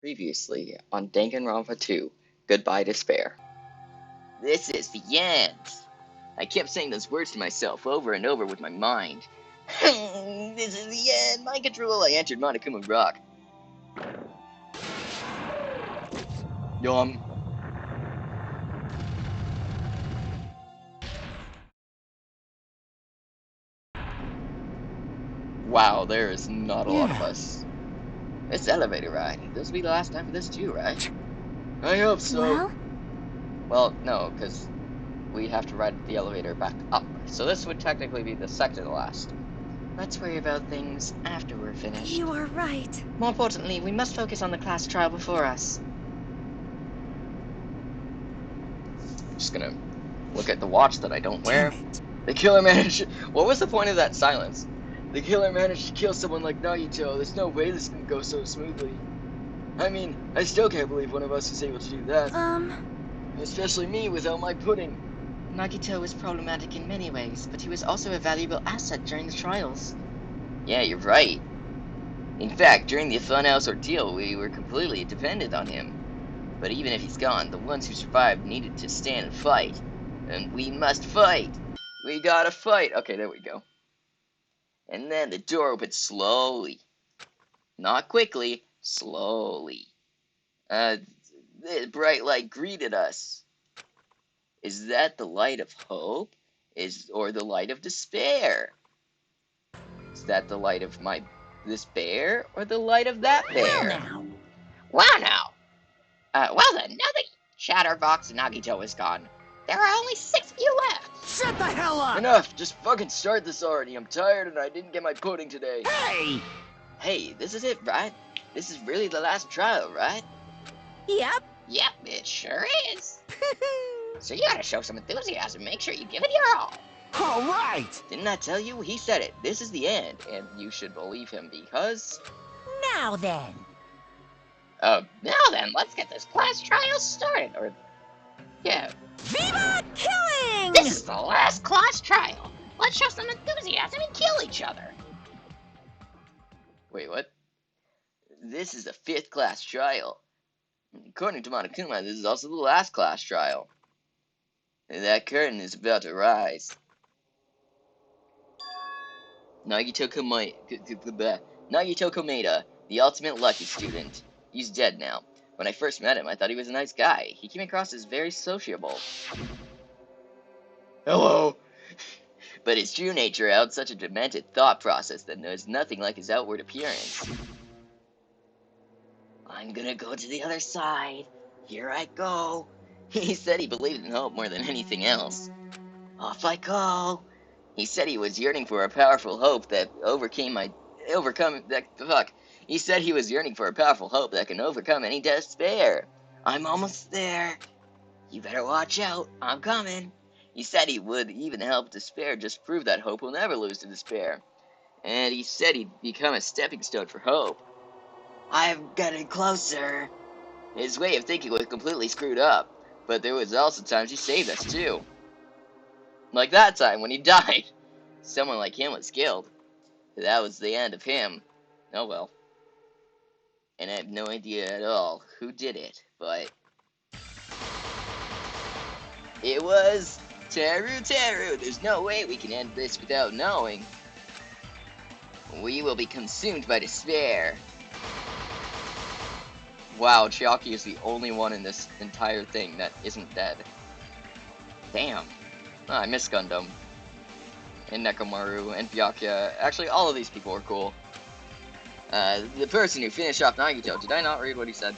Previously on Danganronpa 2, Goodbye Despair. This is the end. I kept saying those words to myself over and over with my mind. This is the end. Mind control. I entered Monokuma Rock. Yum. Wow, there is not a lot of us. This elevator ride. This will be the last time for this too, right? I hope so. Well, no, because we have to ride the elevator back up. So this would technically be the second to last. Let's worry about things after we're finished. You are right. More importantly, we must focus on the class trial before us. I'm just gonna look at the watch that I don't wear. The killer managed. What was the point of that silence? The killer managed to kill someone like Nagito. There's no way this can go so smoothly. I mean, I still can't believe one of us is able to do that. Especially me without my pudding. Nagito was problematic in many ways, but he was also a valuable asset during the trials. Yeah, you're right. In fact, during the Funhouse ordeal, we were completely dependent on him. But even if he's gone, the ones who survived needed to stand and fight. And we must fight! We gotta fight! Okay, there we go. And then the door opened slowly. Not quickly, slowly. The bright light greeted us. Is that the light of hope? Or the light of despair? Is that the light of this bear? Or the light of that bear? Wow now! Well then, now that Chatterbox and Nagito is gone, there are only 6 of you left. Shut the hell up! Enough! Just fucking start this already. I'm tired and I didn't get my pudding today. Hey! Hey, this is it, right? This is really the last trial, right? Yep. Yep, it sure is. So you gotta show some enthusiasm. Make sure you give it your all. All right! Didn't I tell you? He said it. This is the end, and you should believe him because... Now then. Now then, let's get this class trial started, or... Yeah. Viva killing! This is the last class trial. Let's show some enthusiasm and kill each other. Wait, what? This is the 5th class trial. According to Monokuma, this is also the last class trial. That curtain is about to rise. Nagito Komeda, the ultimate lucky student. He's dead now. When I first met him, I thought he was a nice guy. He came across as very sociable. Hello! But his true nature held such a demented thought process that was nothing like his outward appearance. I'm gonna go to the other side. Here I go. He said he believed in hope more than anything else. Off I go. He said he was yearning for a powerful hope that He said he was yearning for a powerful hope that can overcome any despair. I'm almost there. You better watch out. I'm coming. He said he would even help despair just prove that hope will never lose to despair. And he said he'd become a stepping stone for hope. I'm getting closer. His way of thinking was completely screwed up, but there was also times he saved us too. Like that time when he died. Someone like him was killed. That was the end of him. Oh well. And I have no idea at all who did it, but... It was Teru. There's no way we can end this without knowing. We will be consumed by despair. Wow, Chiaki is the only one in this entire thing that isn't dead. Damn. Oh, I miss Gundam. And Nekomaru, and Byakuya. Actually, all of these people are cool. The person who finished off Nagito. Did I not read what he said?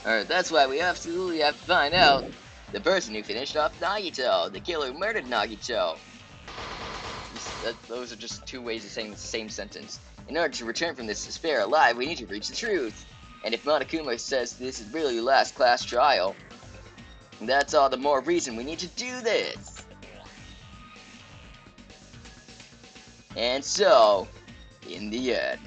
Alright, that's why we absolutely have to find out. The person who finished off Nagito. The killer who murdered Nagito. Those are just two ways of saying the same sentence. In order to return from this despair alive, we need to reach the truth. And if Monokuma says this is really the last class trial, that's all the more reason we need to do this. And so, in the end,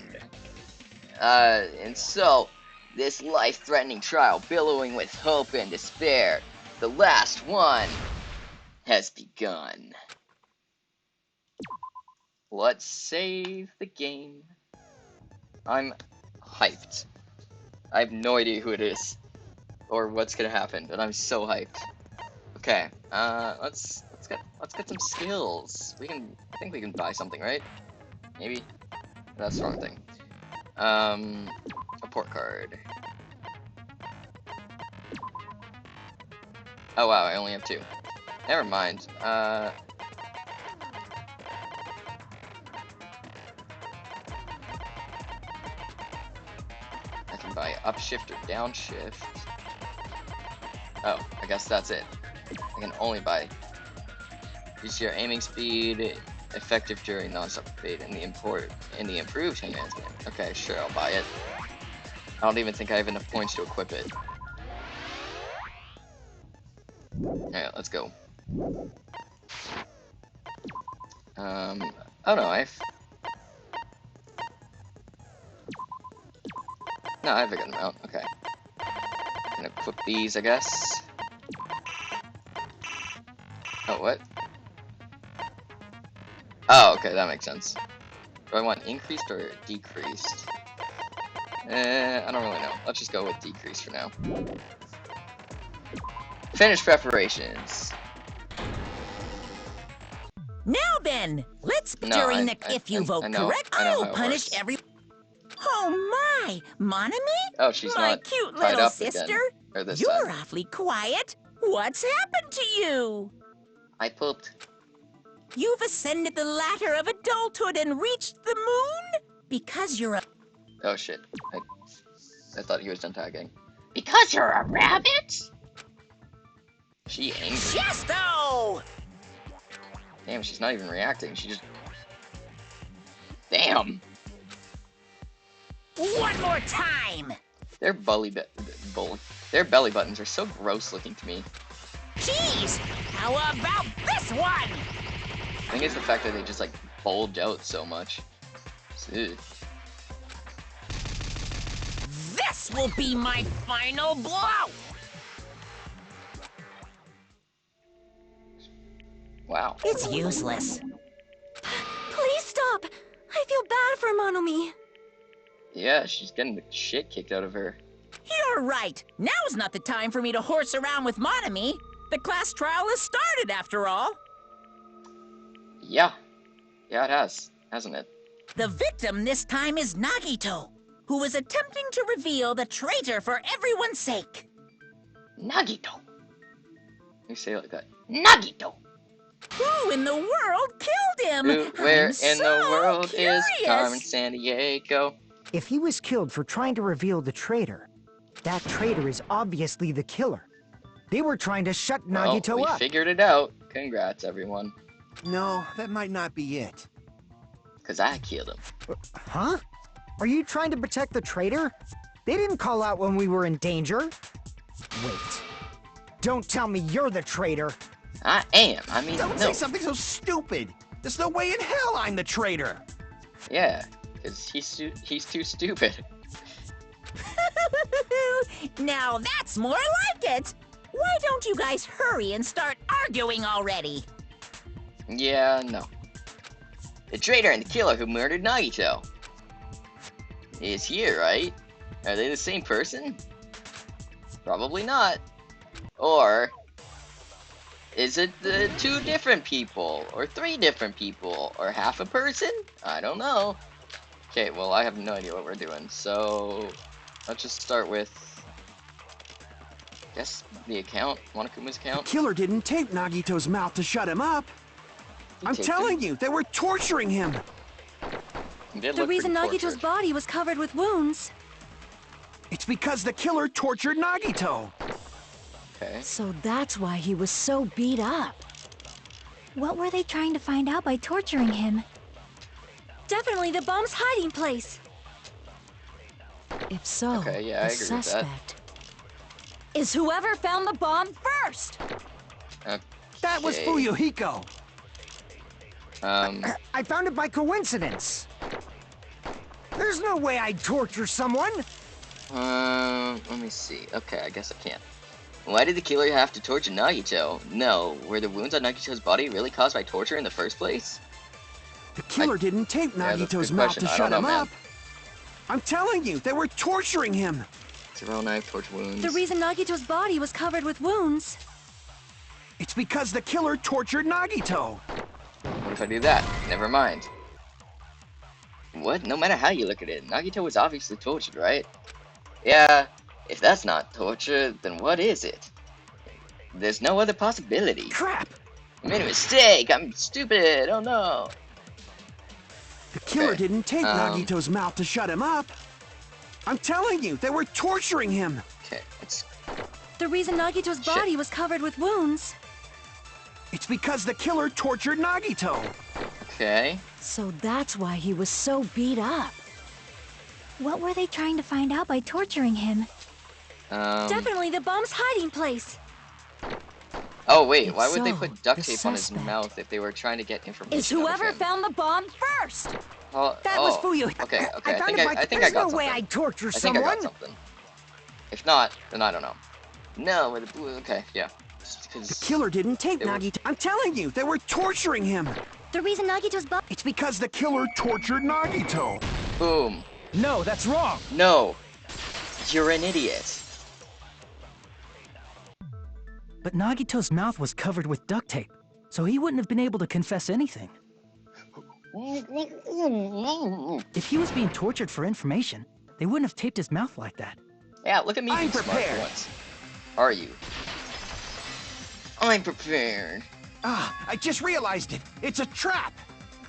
this life-threatening trial, billowing with hope and despair, the last one, has begun. Let's save the game. I'm hyped. I have no idea who it is or what's gonna happen, but I'm so hyped. Okay, let's get some skills. I think we can buy something, right? Maybe? That's the wrong thing. A port card. Oh wow, I only have 2. Never mind. I can buy upshift or downshift. Oh, I guess that's it. I can only buy. Use your aiming speed, effective during non-stop debate, and the improved enhancement. Okay, sure, I'll buy it. I don't even think I have enough points to equip it. Alright, let's go. Oh no, I have a good amount. Okay. Can equip these, I guess. Oh, what? Oh, okay, that makes sense. Do I want increased or decreased? I don't really know. Let's just go with decreased for now. Finish preparations. Now then, let's if you vote correct, I'll punish every. Oh my, Monami? Oh, she's my not cute tied little up sister. again. Or this You're time. awfully quiet. What's happened to you? I pooped. You've ascended the ladder of adulthood and reached the moon? Because you're a... Oh shit. I thought he was done tagging. Because you're a rabbit? She angry. Chesto! Damn, she's not even reacting. She just... Damn! One more time! Their belly buttons are so gross looking to me. Jeez! How about this one? I think it's the fact that they just like bulge out so much. Ugh. This will be my final blow! Wow. It's useless. Please stop! I feel bad for Monomi. Yeah, she's getting the shit kicked out of her. You're right. Now's not the time for me to horse around with Monomi. The class trial has started, after all. Yeah. Yeah, it has, hasn't it? The victim this time is Nagito, who was attempting to reveal the traitor for everyone's sake. Nagito. You say it like that. Nagito. Who in the world killed him? Where I'm in the world curious. is Carmen Sandiego? If he was killed for trying to reveal the traitor, that traitor is obviously the killer. They were trying to shut Nagito We up. figured it out. Congrats, everyone. No, that might not be it. Because I killed him. Huh? Are you trying to protect the traitor? They didn't call out when we were in danger. Wait. Don't tell me you're the traitor. I am. I mean, Don't no. say something so stupid. There's no way in hell I'm the traitor. Yeah, because he's too stupid. Now that's more like it. Why don't you guys hurry and start arguing already? Yeah, no. The traitor and the killer who murdered Nagito is here, right? Are they the same person? Probably not. Or is it the 2 different people? Or 3 different people? Or half a person? I don't know. Okay, well, I have no idea what we're doing. So, let's just start with, I guess, the account. Monokuma's account. The killer didn't tape Nagito's mouth to shut him up. I'm telling you, they were torturing him. The reason Nagito's body was covered with wounds. It's because the killer tortured Nagito. Okay. So that's why he was so beat up. What were they trying to find out by torturing him? Definitely the bomb's hiding place. If so, Okay, yeah, I the agree with that. suspect is whoever found the bomb first. Okay. That was Fuyuhiko. I found it by coincidence. There's no way I'd torture someone. Let me see. Okay, I guess I can't. Why did the killer have to torture Nagito? No, were the wounds on Nagito's body really caused by torture in the first place? The killer didn't tape that's a Nagito's good mouth question. to I shut don't him know, up. I'm telling you, they were torturing him. Zero knife, torture wounds. The reason Nagito's body was covered with wounds. It's because the killer tortured Nagito. What if I do that? Never mind. What? No matter how you look at it, Nagito was obviously tortured, right? Yeah, if that's not torture, then what is it? There's no other possibility. Crap! I made a mistake! I'm stupid! Oh no! The killer Okay, didn't tape Nagito's mouth to shut him up. I'm telling you, they were torturing him. Okay, it's... The reason Nagito's body was covered with wounds. It's because the killer tortured Nagito. Okay. So that's why he was so beat up. What were they trying to find out by torturing him? Definitely the bomb's hiding place. Oh wait, If why would they so, put duct the tape on his suspect mouth if they were trying to get information? Is out of whoever him? found the bomb first? Oh, That was oh, Fuyu. Okay, okay. I found it by... I think I There's got no something. way I'd torture I think someone. I got something. If not, then I don't know. No, with the blue. Okay, yeah. The killer didn't tape Nagito. I'm telling you, they were torturing him. The reason Nagito's body... It's because the killer tortured Nagito. Boom. No, that's wrong. No. You're an idiot. But Nagito's mouth was covered with duct tape, so he wouldn't have been able to confess anything. If he was being tortured for information, they wouldn't have taped his mouth like that. Yeah, look at me. I'm being smart for prepared. once. Are you? I'm prepared. Ah, I just realized it. It's a trap.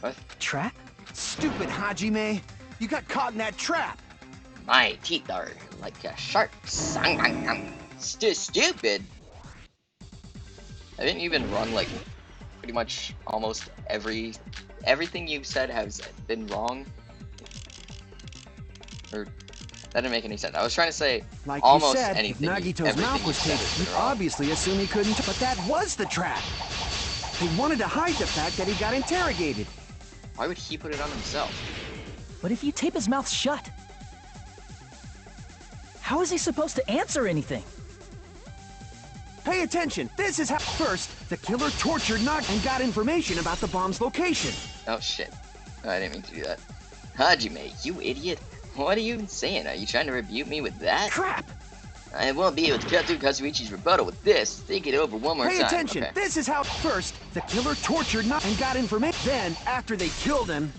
What? Trap? Stupid Hajime. You got caught in that trap. My teeth are like a shark's. Stupid. I didn't even run like pretty much almost everything you've said has been wrong. Or that didn't make any sense. I was trying to say Like almost you said, anything. if Nagito's mouth was taped, taped, you'd obviously assume he couldn't. But that was the trap. He wanted to hide the fact that he got interrogated. Why would he put it on himself? But if you tape his mouth shut, how is he supposed to answer anything? Pay attention. This is how. First, the killer tortured Nagito and got information about the bomb's location. Oh shit. Oh, I didn't mean to do that. Hajime, you idiot. What are you even saying? Are you trying to rebuke me with that? Crap! I won't be able to cut through Kazuichi's rebuttal with this. Think it over one more Pay time. attention. Okay. This is how. First, the killer tortured Nagito and got information. Then, after they killed him,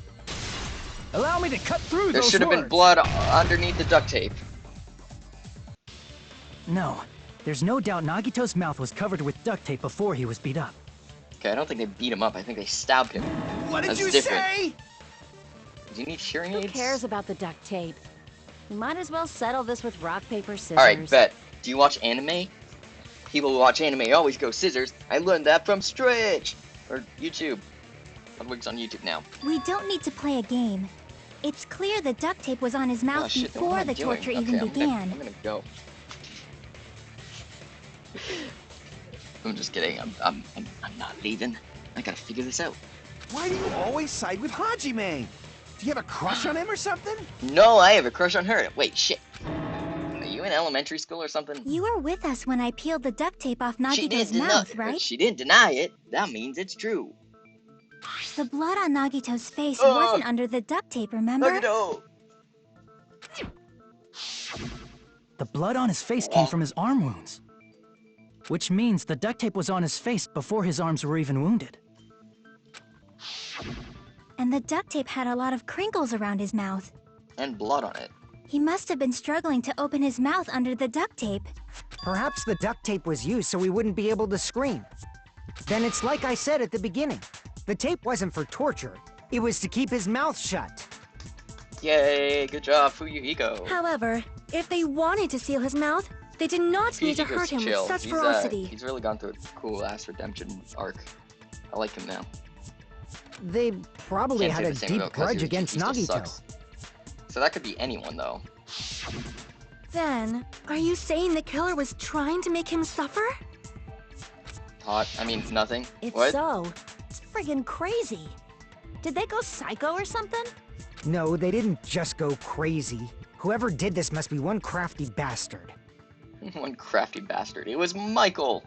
Allow me to cut through There those should have been words. blood underneath the duct tape. No, there's no doubt Nagito's mouth was covered with duct tape before he was beat up. Okay, I don't think they beat him up. I think they stabbed him. what did That's you different. say? Do you need hearing Who aids? cares about the duct tape? We might as well settle this with rock, paper, scissors. Alright, bet. Do you watch anime? People who watch anime always go scissors. I learned that from Stretch! Or YouTube. Ludwig's on YouTube now. We don't need to play a game. It's clear the duct tape was on his mouth Oh, shit, then what before am I the doing? torture Okay, even I'm began. I'm gonna go. I'm just kidding. I'm not leaving. I gotta figure this out. Why do you always side with Hajime? Do you have a crush on him or something? No, I have a crush on her. Wait, shit. Are you in elementary school or something? You were with us when I peeled the duct tape off She Nagito's didn't mouth, deny, right? She didn't deny it. That means it's true. The blood on Nagito's face Ugh. wasn't under the duct tape, remember? Nagito! The blood on his face came from his arm wounds. Which means the duct tape was on his face before his arms were even wounded. And the duct tape had a lot of crinkles around his mouth. And blood on it. He must have been struggling to open his mouth under the duct tape. Perhaps the duct tape was used so he wouldn't be able to scream. Then it's like I said at the beginning. The tape wasn't for torture. It was to keep his mouth shut. Yay, good job, Fuyuhiko. However, if they wanted to seal his mouth, they did not need to Fuyuhiko's hurt him chill. with such He's, ferocity. he's really gone through a cool-ass redemption arc. I like him now. They probably Can't had say a the same deep about grudge Kazuichi, against he still Nagito. sucks. So that could be anyone, though. Then, are you saying the killer was trying to make him suffer? Hot. I mean, nothing. If What? so, it's friggin' crazy. Did they go psycho or something? No, they didn't just go crazy. Whoever did this must be one crafty bastard. One crafty bastard. It was Michael!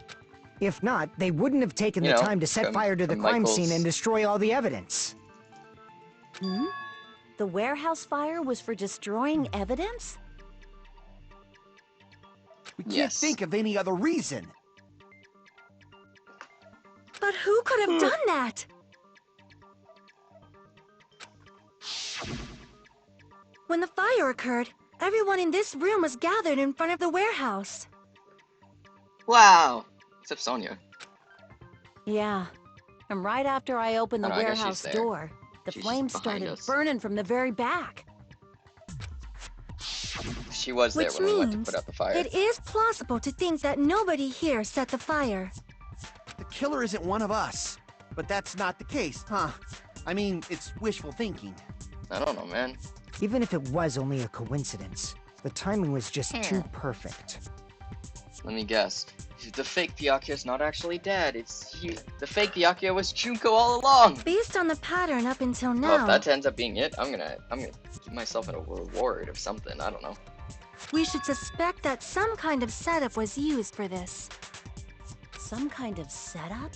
If not, they wouldn't have taken You the know, time to set from- fire to the from crime Michael's- scene and destroy all the evidence. Hmm? The warehouse fire was for destroying evidence? We can't think of any other reason. But who could have done that? When the fire occurred, everyone in this room was gathered in front of the warehouse. Wow. Except Sonia. Yeah. And right after I opened the I guess she's warehouse there. door, the She's flames behind started us. burning from the very back. She was there Which when we went to means put out the fire. it is plausible to think that nobody here set the fire. The killer isn't one of us. But that's not the case, huh? I mean, it's wishful thinking. I don't know, man. Even if it was only a coincidence, the timing was just too perfect. Let me guess. The fake Byakuya's not actually dead. The fake Byakuya was Junko all along. Based on the pattern up until now, Well, if that ends up being it, I'm gonna give myself a reward of something. I don't know. we should suspect that some kind of setup was used for this. Some kind of setup?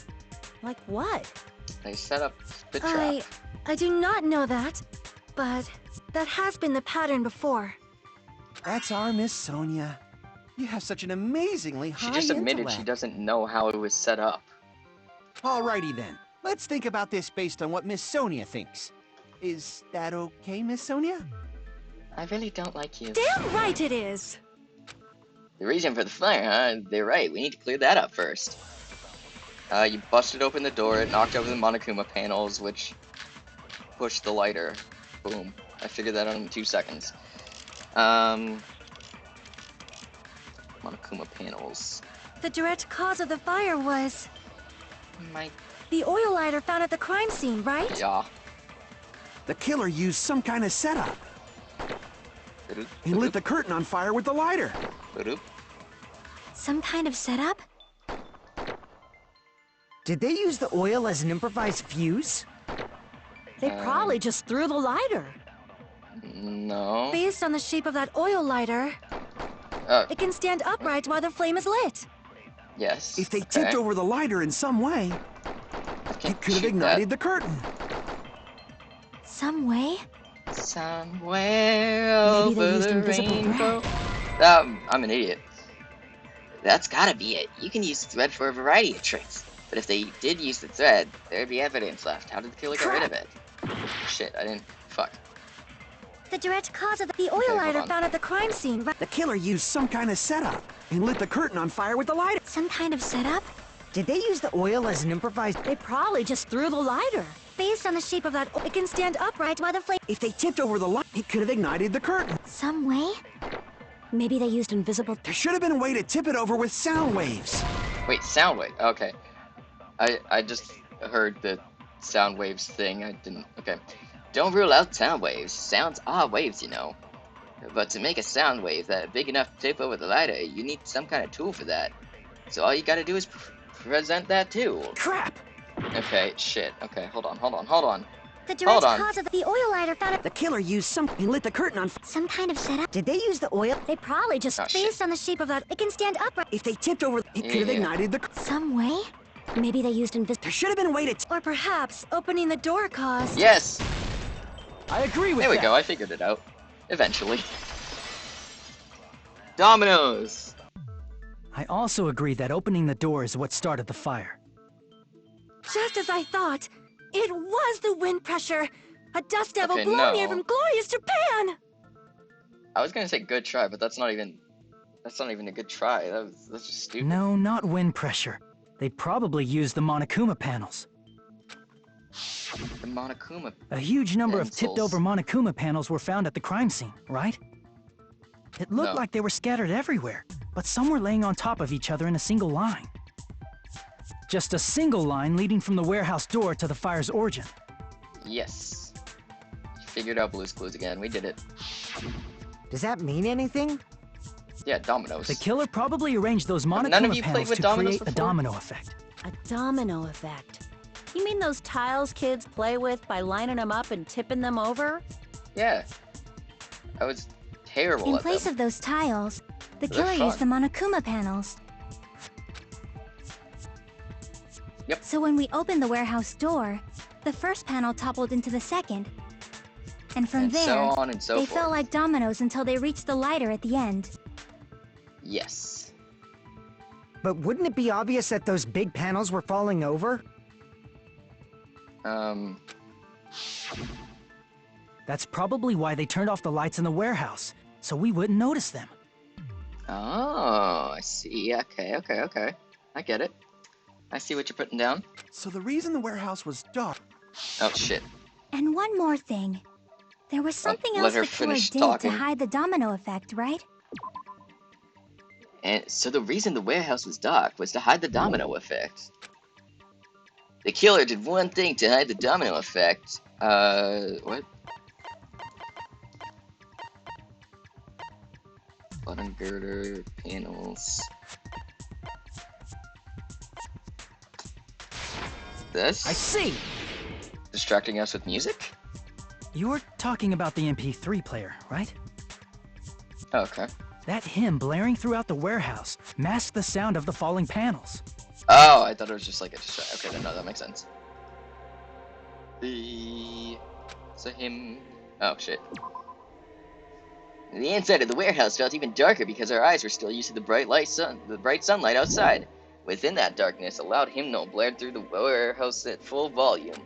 Like what? They set up the trap. I do not know that, but that has been the pattern before. That's our Miss Sonia. You have such an amazingly high She just admitted intellect. she doesn't know how it was set up. Alrighty then. Let's think about this based on what Miss Sonia thinks. Is that okay, Miss Sonia? I really don't like you. Damn right it is! The reason for the fire, huh? They're right. We need to clear that up first. You busted open the door, it knocked over the Monokuma panels, which pushed the lighter. Boom. I figured that out in 2 seconds. Monokuma panels. The direct cause of the fire was My... the oil lighter found at the crime scene, right? Yeah. The killer used some kind of setup. He lit the curtain on fire with the lighter. Some kind of setup? Did they use the oil as an improvised fuse? They probably just threw the lighter. No. Based on the shape of that oil lighter, it can stand upright while the flame is lit. Yes. If they tipped over the lighter in some way, it could have ignited the curtain. Some way? Somewhere Maybe they over used the invisible rainbow. I'm an idiot. That's gotta be it. You can use the thread for a variety of tricks. But if they did use the thread, there'd be evidence left. How did the killer get rid of it? Shit, I didn't... Fuck. The direct cause of the oil lighter found at the crime scene, right? The killer used some kind of setup and lit the curtain on fire with the lighter. Some kind of setup? Did they use the oil as an improvised... They probably just threw the lighter. Based on the shape of that, it can stand upright while the flame... If they tipped over the light, it could have ignited the curtain. Some way? Maybe they used invisible... There should have been a way to tip it over with sound waves. Wait, sound wave. Okay. I just heard the sound waves thing. I didn't... Okay. Don't rule out sound waves. Sounds are waves, you know. But to make a sound wave that big enough to tip over the lighter, you need some kind of tool for that. So all you gotta do is present that tool. Crap! Okay, shit. Okay, hold on. The direct cause of the oil lighter found at... The killer used some... He lit the curtain on... Some kind of setup? Did they use the oil? They probably just... Based on the shape of that, it can stand upright... If they tipped over, it could have ignited the... Some way? Maybe they used invisible... There should have been a way to... Or perhaps opening the door caused... Yes! I agree with There we that. go, I figured it out. Eventually. Dominoes! I also agree that opening the door is what started the fire. Just as I thought, it was the wind pressure! A dust devil Okay, blown here no. from glorious Japan! I was gonna say good try, but that's not even a good try. That's just stupid. No, not wind pressure. They probably used the Monokuma panels. The Monokuma. A huge number of Pencils. tipped-over Monokuma panels were found at the crime scene, right? It looked No. like they were scattered everywhere, but some were laying on top of each other in a single line. Just a single line leading from the warehouse door to the fire's origin. Yes. Figured out Blue's Clues again. We did it. Does that mean anything? Yeah, dominoes. The killer probably arranged those Have none of Monokuma you played panels with to dominoes create a before? domino effect. A domino effect. You mean those tiles kids play with by lining them up and tipping them over? Yeah. I was terrible In at place them. of those tiles, the They're killer fun. used the Monokuma panels. Yep. So when we opened the warehouse door, the first panel toppled into the second. And from And there, so on and so they forth. fell like dominoes until they reached the lighter at the end. Yes. But wouldn't it be obvious that those big panels were falling over? That's probably why they turned off the lights in the warehouse, so we wouldn't notice them. Oh, I see. Okay. I get it. I see what you're putting down. So the reason the warehouse was dark... Oh, shit. And one more thing. There was something else the killer did to hide the domino effect, right? And so the reason the warehouse was dark was to hide the domino effect. The killer did one thing to hide the domino effect. What? Bottom girder, panels. This? I see! Distracting us with music? You were talking about the MP3 player, right? Oh, okay. That hymn blaring throughout the warehouse masked the sound of the falling panels. Oh, I thought it was just like a distraction. Okay, then no, that makes sense. It's a hymn. Oh, shit. The inside of the warehouse felt even darker because our eyes were still used to the bright sunlight outside. Within that darkness, a loud hymnal blared through the warehouse at full volume.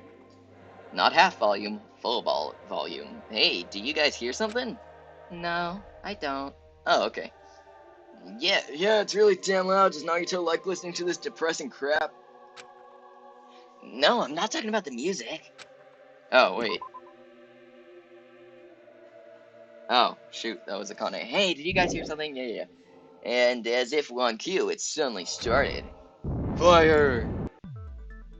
Not half volume, full volume. Hey, do you guys hear something? No, I don't. Oh, okay. Yeah, it's really damn loud. Does Nagito like listening to this depressing crap? No, I'm not talking about the music. Oh, wait. Oh, shoot, that was Akane. Hey, did you guys hear something? Yeah. And as if on cue, it suddenly started. Fire!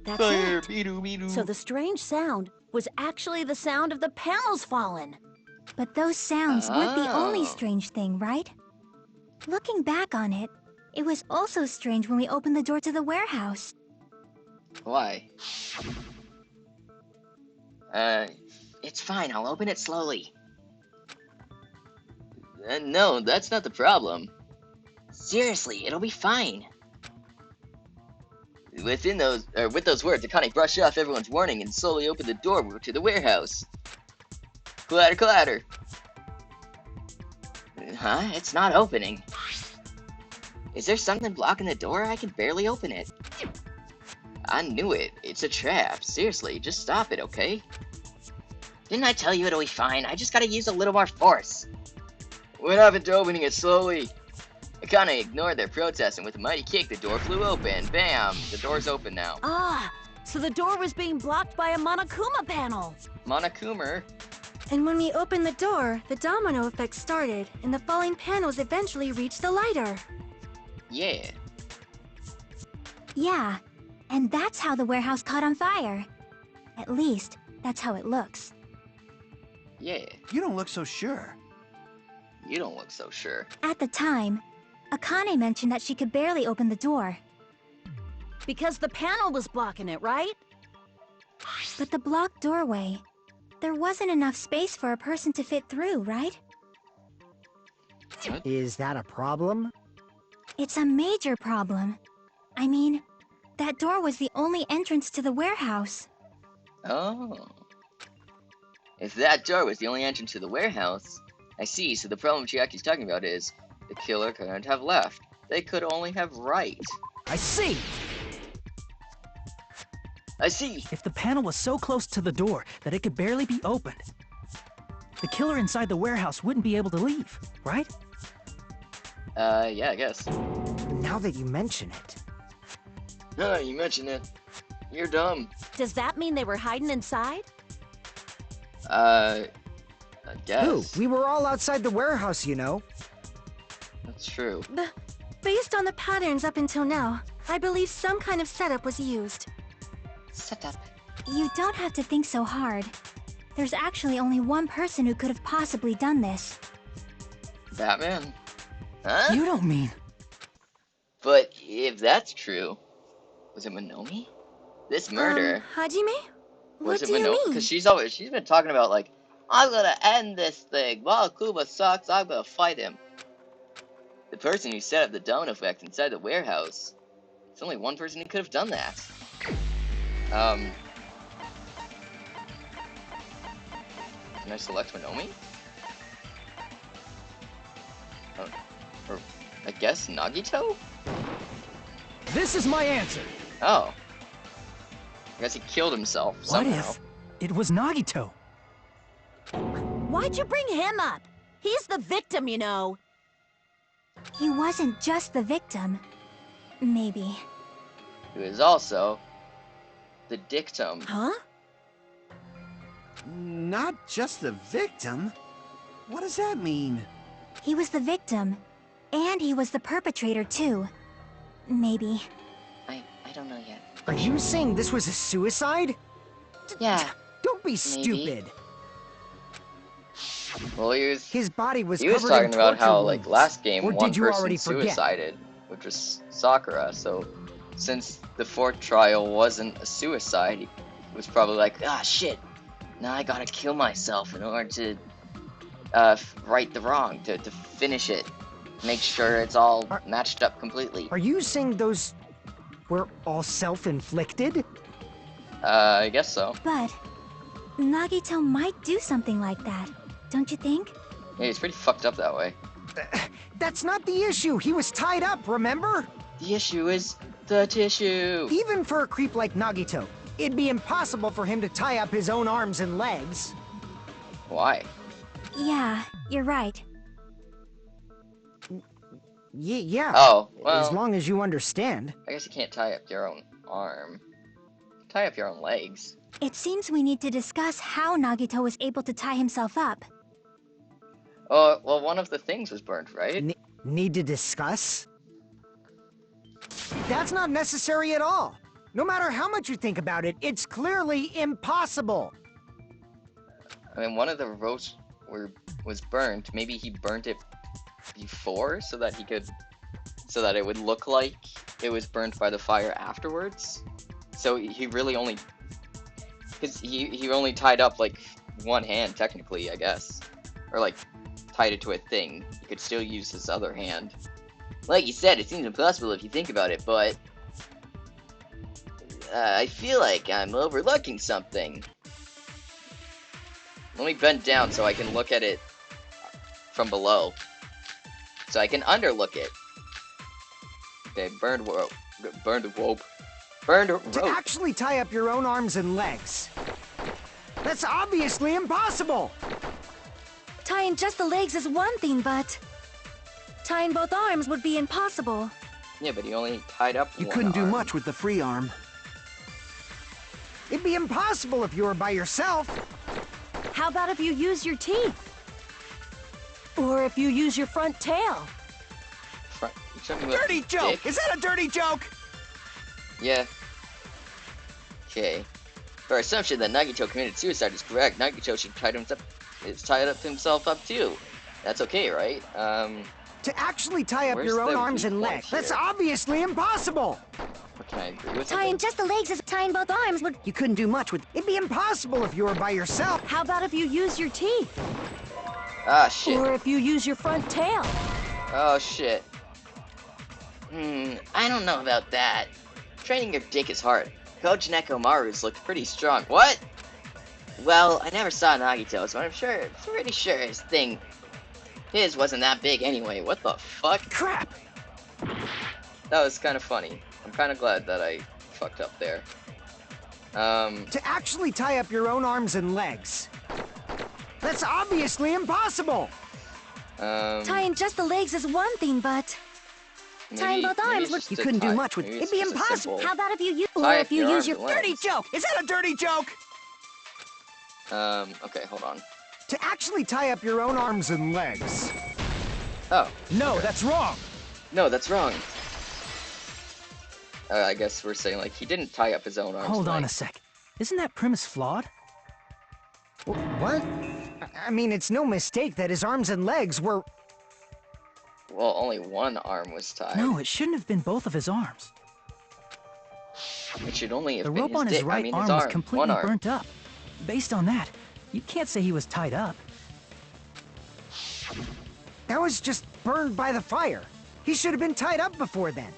That's Fire! it. Beedoo. So the strange sound was actually the sound of the panels falling. But those sounds weren't the only strange thing, right? Looking back on it, it was also strange when we opened the door to the warehouse. Why? It's fine, I'll open it slowly. No, that's not the problem. Seriously, it'll be fine. With those words, Akane brushed off everyone's warning and slowly opened the door to the warehouse. Clatter, clatter. Huh? It's not opening. Is there something blocking the door? I can barely open it. I knew it. It's a trap. Seriously, just stop it, okay? Didn't I tell you it'll be fine? I just gotta use a little more force. What happened to opening it slowly? Akane ignored their protest, and with a mighty kick, the door flew open. Bam! The door's open now. Ah, so the door was being blocked by a Monokuma panel. Monokuma? And when we opened the door, the domino effect started, and the falling panels eventually reached the lighter. Yeah. Yeah, and that's how the warehouse caught on fire. At least, that's how it looks. Yeah. You don't look so sure. You don't look so sure. At the time, Akane mentioned that she could barely open the door. Because the panel was blocking it, right? But the blocked doorway, there wasn't enough space for a person to fit through, right? What? Is that a problem? It's a major problem. I mean, that door was the only entrance to the warehouse. Oh. If that door was the only entrance to the warehouse, I see, so the problem Chiaki's talking about is, the killer couldn't have left. They could only have right. I see! I see! If the panel was so close to the door that it could barely be opened, the killer inside the warehouse wouldn't be able to leave, right? Yeah, I guess. Now that you mention it. No, you mentioned it. You're dumb. Does that mean they were hiding inside? I guess. Ooh, we were all outside the warehouse, you know. That's true. Based on the patterns up until now, I believe some kind of setup was used. Setup. You don't have to think so hard. There's actually only one person who could have possibly done this. Batman? Huh? You don't mean... But if that's true, was it Monomi? This murder... Hajime? Was What it do you Monomi? mean? Because she's been talking about, like, I'm gonna end this thing. While Kuma sucks, I'm gonna fight him. The person who set up the domino effect inside the warehouse. It's only one person who could have done that. Can I select Monomi? Or I guess Nagito? This is my answer. Oh. I guess he killed himself somehow. What if it was Nagito? Why'd you bring him up? He's the victim, you know. He wasn't just the victim. Maybe. He was also the dictum. Huh? Not just the victim? What does that mean? He was the victim. And he was the perpetrator, too. Maybe. I don't know yet. Are you saying this was a suicide? Yeah. Don't be stupid. Well, his body was he was covered in talking about how, torture like, wounds. last game, Or one did you person already forget? suicided, which was Sakura, so since the fourth trial wasn't a suicide, he was probably like, ah, shit, now I gotta kill myself in order to right the wrong, to finish it, make sure it's all matched up completely. Are you saying those were all self-inflicted? I guess so. But Nagito might do something like that, don't you think? Yeah, he's pretty fucked up that way. That's not the issue. He was tied up, remember? The issue is the tissue. Even for a creep like Nagito, it'd be impossible for him to tie up his own arms and legs. Why? Yeah, you're right. Yeah. Oh, well, as long as you understand. I guess you can't tie up your own arm. Tie up your own legs. It seems we need to discuss how Nagito was able to tie himself up. Oh, well, one of the things was burnt, right? Need to discuss? That's not necessary at all. No matter how much you think about it, it's clearly impossible. I mean, one of the ropes was burnt. Maybe he burnt it before so that it would look like it was burnt by the fire afterwards. So he really only, because he only tied up like one hand technically, I guess, or like tied it to a thing. He could still use his other hand. Like you said, it seems impossible if you think about it, but I feel like I'm overlooking something. Let me bend down so I can look at it from below. So I can underlook it. Okay, burned rope. To actually tie up your own arms and legs. That's obviously impossible! Tying just the legs is one thing, but tying both arms would be impossible. Yeah, but he only tied up You one couldn't do arm. much with the free arm. It'd be impossible if you were by yourself. How about if you use your teeth? Or if you use your front tail? You talking about Dirty joke! dick? Is that a dirty joke? Yeah. Okay. Our assumption that Nagito committed suicide is correct. Nagito should tied up himself up too. That's okay, right? To actually tie up Where's your own the arms and weak legs. point That's here? obviously impossible! What can I agree with? Tying just the legs is tying both arms would... You couldn't do much with... It'd be impossible if you were by yourself. How about if you use your teeth? Ah, shit. Or if you use your front tail? Oh, shit. I don't know about that. Training your dick is hard. Coach Nekomaru's looked pretty strong. What? Well, I never saw Nagito, so I'm pretty sure his wasn't that big anyway. What the fuck? Crap! That was kind of funny. I'm kind of glad that I fucked up there. To actually tie up your own arms and legs. That's obviously impossible! Tying just the legs is one thing, but tying both arms would... You couldn't do much with... It'd be impossible. How about if you use... Tie Or up if you your use arms your... and legs. Dirty joke! Is that a dirty joke? Okay, hold on. To actually tie up your own arms and legs. Oh. No, that's wrong. No, that's wrong. I guess we're saying, like, he didn't tie up his own arms. Hold and on a legs. sec. Isn't that premise flawed? What? I mean, it's no mistake that his arms and legs were... Well, only one arm was tied. No, it shouldn't have been both of his arms. It should only have The been rope his on his dick. right I mean, arm his was arm. completely One arm. burnt up. Based on that, you can't say he was tied up. That was just burned by the fire. He should have been tied up before then.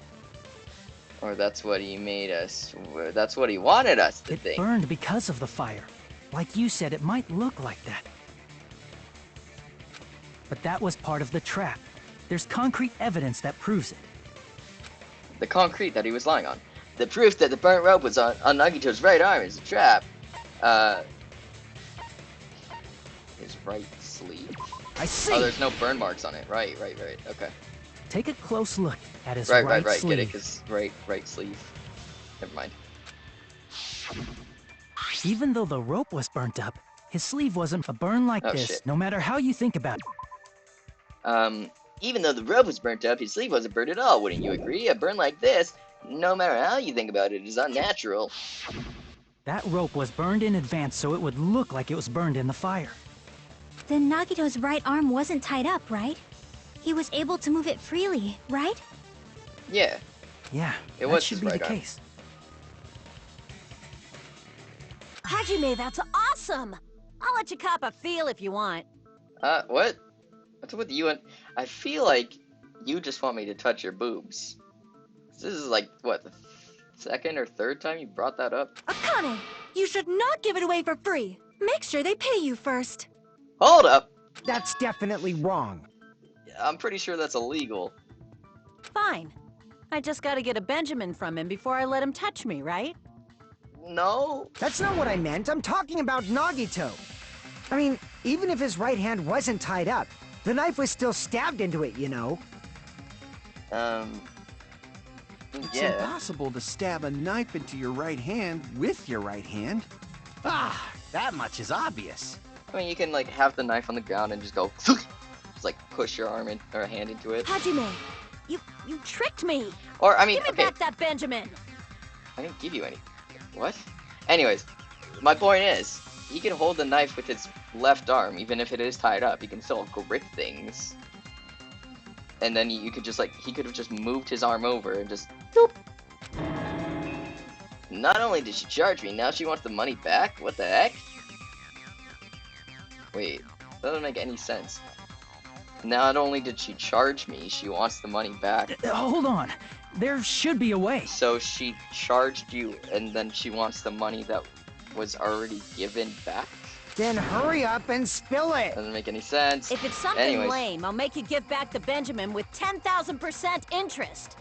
Or that's what he made us. That's what he wanted us to It think. burned because of the fire. Like you said, it might look like that. But that was part of the trap. There's concrete evidence that proves it. the concrete that he was lying on. The proof that the burnt rope was on Nagito's right arm is a trap. His right sleeve. I see. Oh, there's no burn marks on it. Right. Okay. Take a close look at his right sleeve. Get it? Cause right sleeve. Never mind. Even though the rope was burnt up, his sleeve wasn't a burn like this, shit. no matter how you think about it. Even though the rope was burnt up, his sleeve wasn't burnt at all. Wouldn't you agree? A burn like this, no matter how you think about it, is unnatural. That rope was burned in advance so it would look like it was burned in the fire. Then Nagito's right arm wasn't tied up, right? He was able to move it freely, right? Yeah. Yeah, It that was should his be right the arm. case. Hajime, that's awesome! I'll let you cop a feel if you want. What? What's with you and... I feel like you just want me to touch your boobs. This is like, what, the second or third time you brought that up? Akane, you should not give it away for free. Make sure they pay you first. Hold up! That's definitely wrong. I'm pretty sure that's illegal. Fine. I just gotta get a Benjamin from him before I let him touch me, right? No? That's not what I meant. I'm talking about Nagito. I mean, even if his right hand wasn't tied up, the knife was still stabbed into it, you know? It's Yeah. impossible to stab a knife into your right hand with your right hand. Ah, that much is obvious. I mean, you can, like, have the knife on the ground and just go... Just, like, push your arm or hand into it. Hajime, you tricked me! Or, I mean, Give me okay, back that Benjamin! I didn't give you any. What? Anyways, my point is, he can hold the knife with his left arm, even if it is tied up. He can still grip things. And then you could just, like, he could have just moved his arm over and just... Boop. Not only did she charge me, now she wants the money back? What the heck? Wait, that doesn't make any sense. Not only did she charge me, she wants the money back. Hold on. There should be a way. So she charged you, and then she wants the money that was already given back? Then hurry up and spill it. Doesn't make any sense. If it's something Anyways. lame, I'll make you give back the Benjamin with 10,000% interest.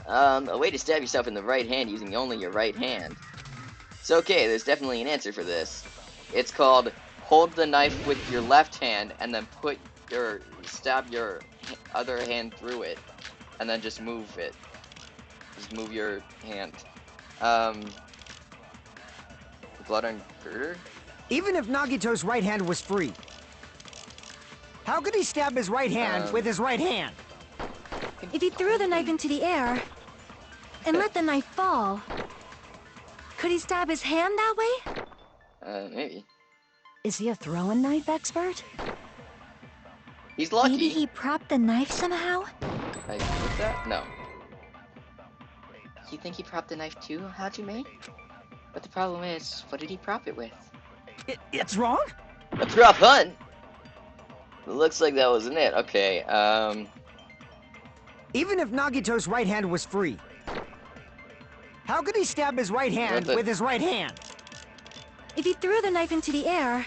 A way to stab yourself in the right hand using only your right hand. It's okay, there's definitely an answer for this. It's called hold the knife with your left hand and then stab your other hand through it. And then just move it. Just move your hand. Blood on girder? Even if Nagito's right hand was free, how could he stab his right hand with his right hand? If he threw the knife into the air and let the knife fall, could he stab his hand that way? Maybe. Is he a throwing knife expert? He's lucky. Maybe he propped the knife somehow? I agree with that? No. You think he propped the knife too, Hajime? But the problem is, what did he prop it with? It's wrong? A prop hunt? Looks like that wasn't it. Okay, Even if Nagito's right hand was free, how could he stab his right hand with his right hand? If he threw the knife into the air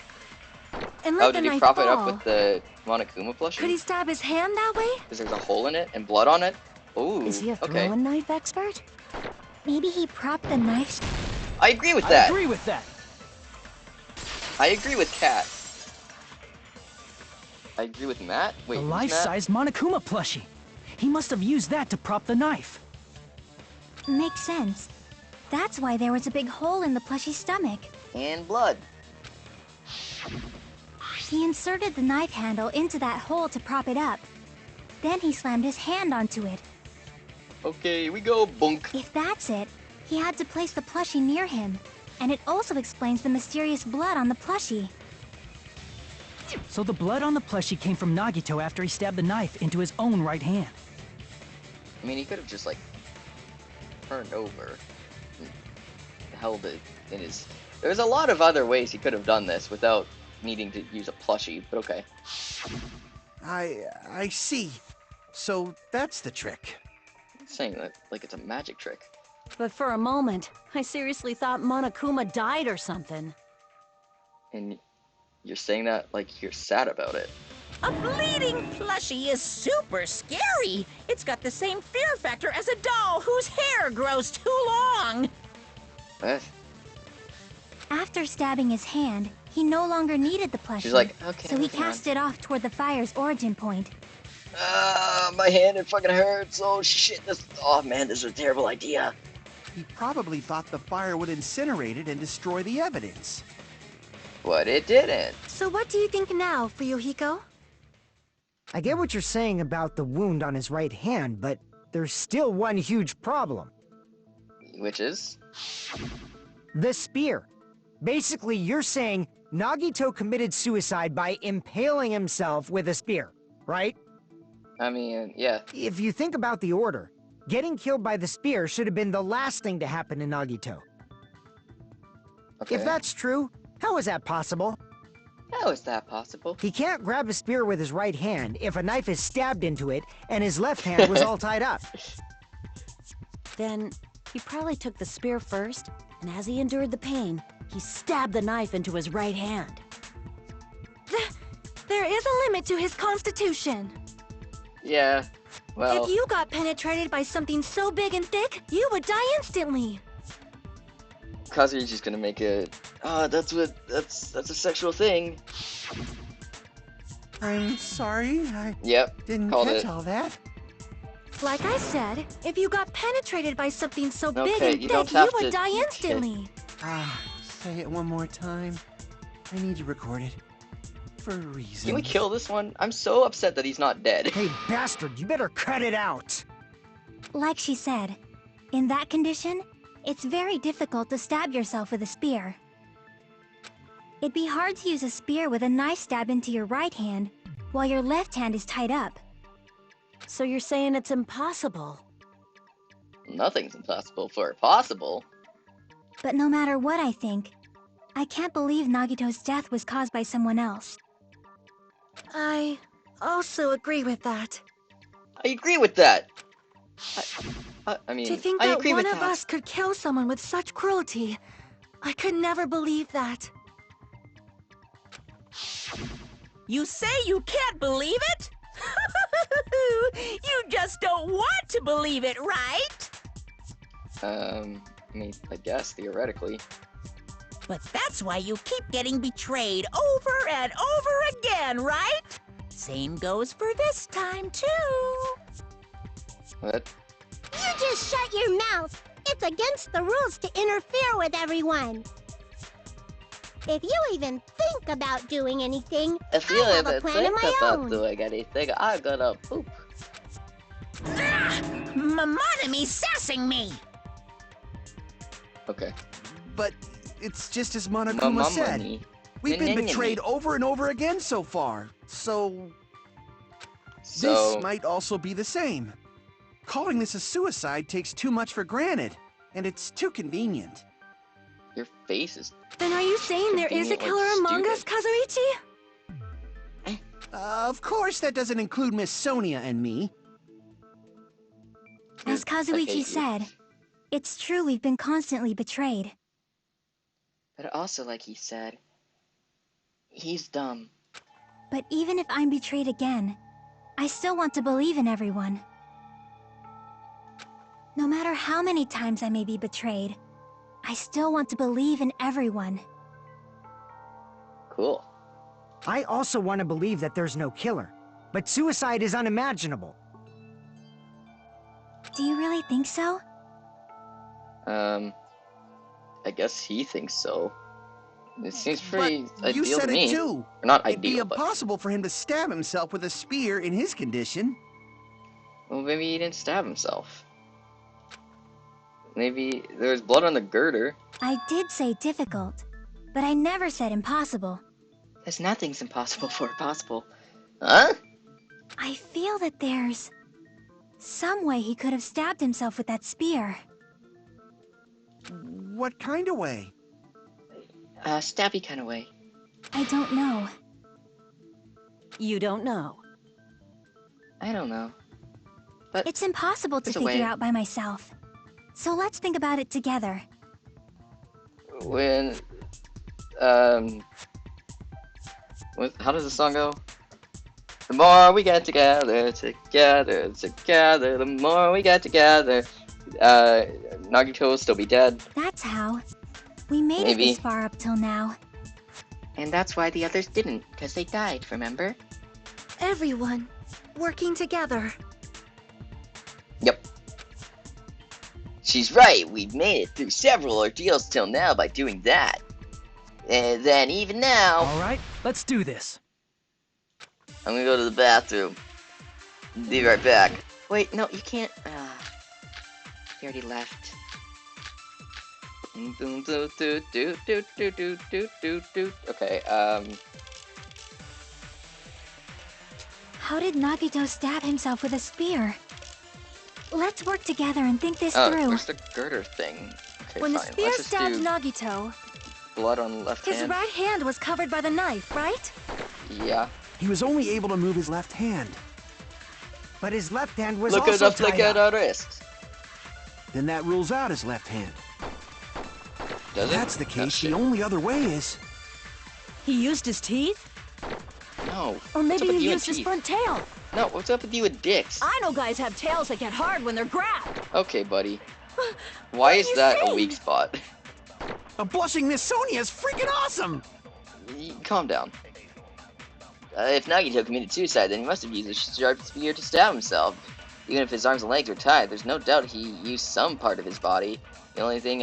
and let the did he knife prop fall, it up with the Monokuma plushie? could he stab his hand that way? Because there's a hole in it and blood on it? Ooh, Is he a okay. throwing knife expert? Maybe he propped the knife. I agree with I that. agree with that. I agree with Kat. I agree with Matt. Wait, The who's Matt? life-size Monokuma plushie. He must have used that to prop the knife. Makes sense. That's why there was a big hole in the plushie's stomach. And blood. He inserted the knife handle into that hole to prop it up. Then he slammed his hand onto it. Okay, we go, bunk. If that's it, he had to place the plushie near him. And it also explains the mysterious blood on the plushie. So the blood on the plushie came from Nagito after he stabbed the knife into his own right hand. I mean, he could have just, like, turned over and held it in his... There's a lot of other ways he could have done this without needing to use a plushie, but okay. I see. So that's the trick. Saying that like it's a magic trick. But for a moment, I seriously thought Monokuma died or something. And you're saying that like you're sad about it. A bleeding plushie is super scary. It's got the same fear factor as a doll whose hair grows too long. What? After stabbing his hand, he no longer needed the plushie. She's like, okay, so he cast it off toward the fire's origin point. My hand, it fucking hurts. Oh shit, oh man, this is a terrible idea. He probably thought the fire would incinerate it and destroy the evidence. But it didn't. So what do you think now, Fuyuhiko? I get what you're saying about the wound on his right hand, but there's still one huge problem. Which is? The spear. Basically, you're saying Nagito committed suicide by impaling himself with a spear, right? I mean, yeah. If you think about the order, getting killed by the spear should have been the last thing to happen to Nagito. Okay. If that's true, how is that possible? How is that possible? He can't grab a spear with his right hand if a knife is stabbed into it and his left hand was all tied up. Then he probably took the spear first, and as he endured the pain, he stabbed the knife into his right hand. There is a limit to his constitution. Yeah, well... If you got penetrated by something so big and thick, you would die instantly. Kazuichi's gonna make it... that's a sexual thing. I'm sorry, I didn't called catch it. all that. Like I said, if you got penetrated by something so big Okay, and you thick, don't you have would to- die okay. instantly. Say it one more time. I need to record it. For a reason. Can we kill this one? I'm so upset that he's not dead. Hey, bastard, you better cut it out! Like she said, in that condition, it's very difficult to stab yourself with a spear. It'd be hard to use a spear with a knife stab into your right hand, while your left hand is tied up. So you're saying it's impossible? Nothing's impossible for possible. But no matter what I think, I can't believe Nagito's death was caused by someone else. I also agree with that. I agree with that. I mean, To think I that agree one with of that. us could kill someone with such cruelty, I could never believe that. You say you can't believe it? You just don't want to believe it, right? I mean, I guess, theoretically. But that's why you keep getting betrayed over and over again, right? Same goes for this time, too. What? You just shut your mouth. It's against the rules to interfere with everyone. If you even think about doing anything, If you I have a even plan of think my about own. doing anything, I'm gonna poop. Monami sassing me! Okay. But it's just as Monokuma said. Mamani. We've been Nyanyanyani. betrayed over and over again so far. So So, this might also be the same. Calling this a suicide takes too much for granted, and it's too convenient. your face is... Then are you saying there is a Convenient or killer among us, stupid? Kazuichi? Of course, that doesn't include Miss Sonia and me. As I hate Kazuichi you. said, it's true we've been constantly betrayed. But also, like he said, he's dumb. But even if I'm betrayed again, I still want to believe in everyone. No matter how many times I may be betrayed, I still want to believe in everyone. Cool. I also want to believe that there's no killer, but suicide is unimaginable. Do you really think so? I guess he thinks so. It seems pretty But you ideal said to me. it too. Or not It'd be ideal, but... impossible for him to stab himself with a spear in his condition. Well, maybe he didn't stab himself. Maybe there's blood on the girder. I did say difficult, but I never said impossible. There's nothing's impossible for possible. Huh? I feel that there's some way he could have stabbed himself with that spear. What kind of way? Stabby kind of way. I don't know. You don't know. I don't know. But It's impossible to there's a figure way. out by myself. So let's think about it together. when, how does the song go? The more we get together, the more we get together. Nagito will still be dead. That's how. We made it Maybe. this far up till now. And that's why the others didn't, because they died, remember? Everyone working together. Yep. She's right, we've made it through several ordeals till now by doing that. And then even now... Alright, let's do this. I'm gonna go to the bathroom. Be right back. Wait, no, you can't... he already left. Okay, How did Nagito stab himself with a spear? Let's work together and think this oh, through. where's the girder thing? Okay, When the fine. spear Let's just stabbed do Nagito, blood on the left his hand. right hand was covered by the knife, right? Yeah. He was only able to move his left hand. But his left hand was Look at also us look tied at up. our wrists. Then that rules out his left hand. Does If it? that's the Oh, case, shit. the only other way is... He used his teeth? No. Or maybe what's up with he you used and his teeth? front tail? No, what's up with you with dicks? I know guys have tails that get hard when they're grabbed. Okay, buddy. Why is you that a saying? weak spot? A blushing Miss Sonia is freaking awesome! Calm down. If Nagito committed suicide, then he must have used a sharp spear to stab himself. Even if his arms and legs were tied, there's no doubt he used some part of his body. The only thing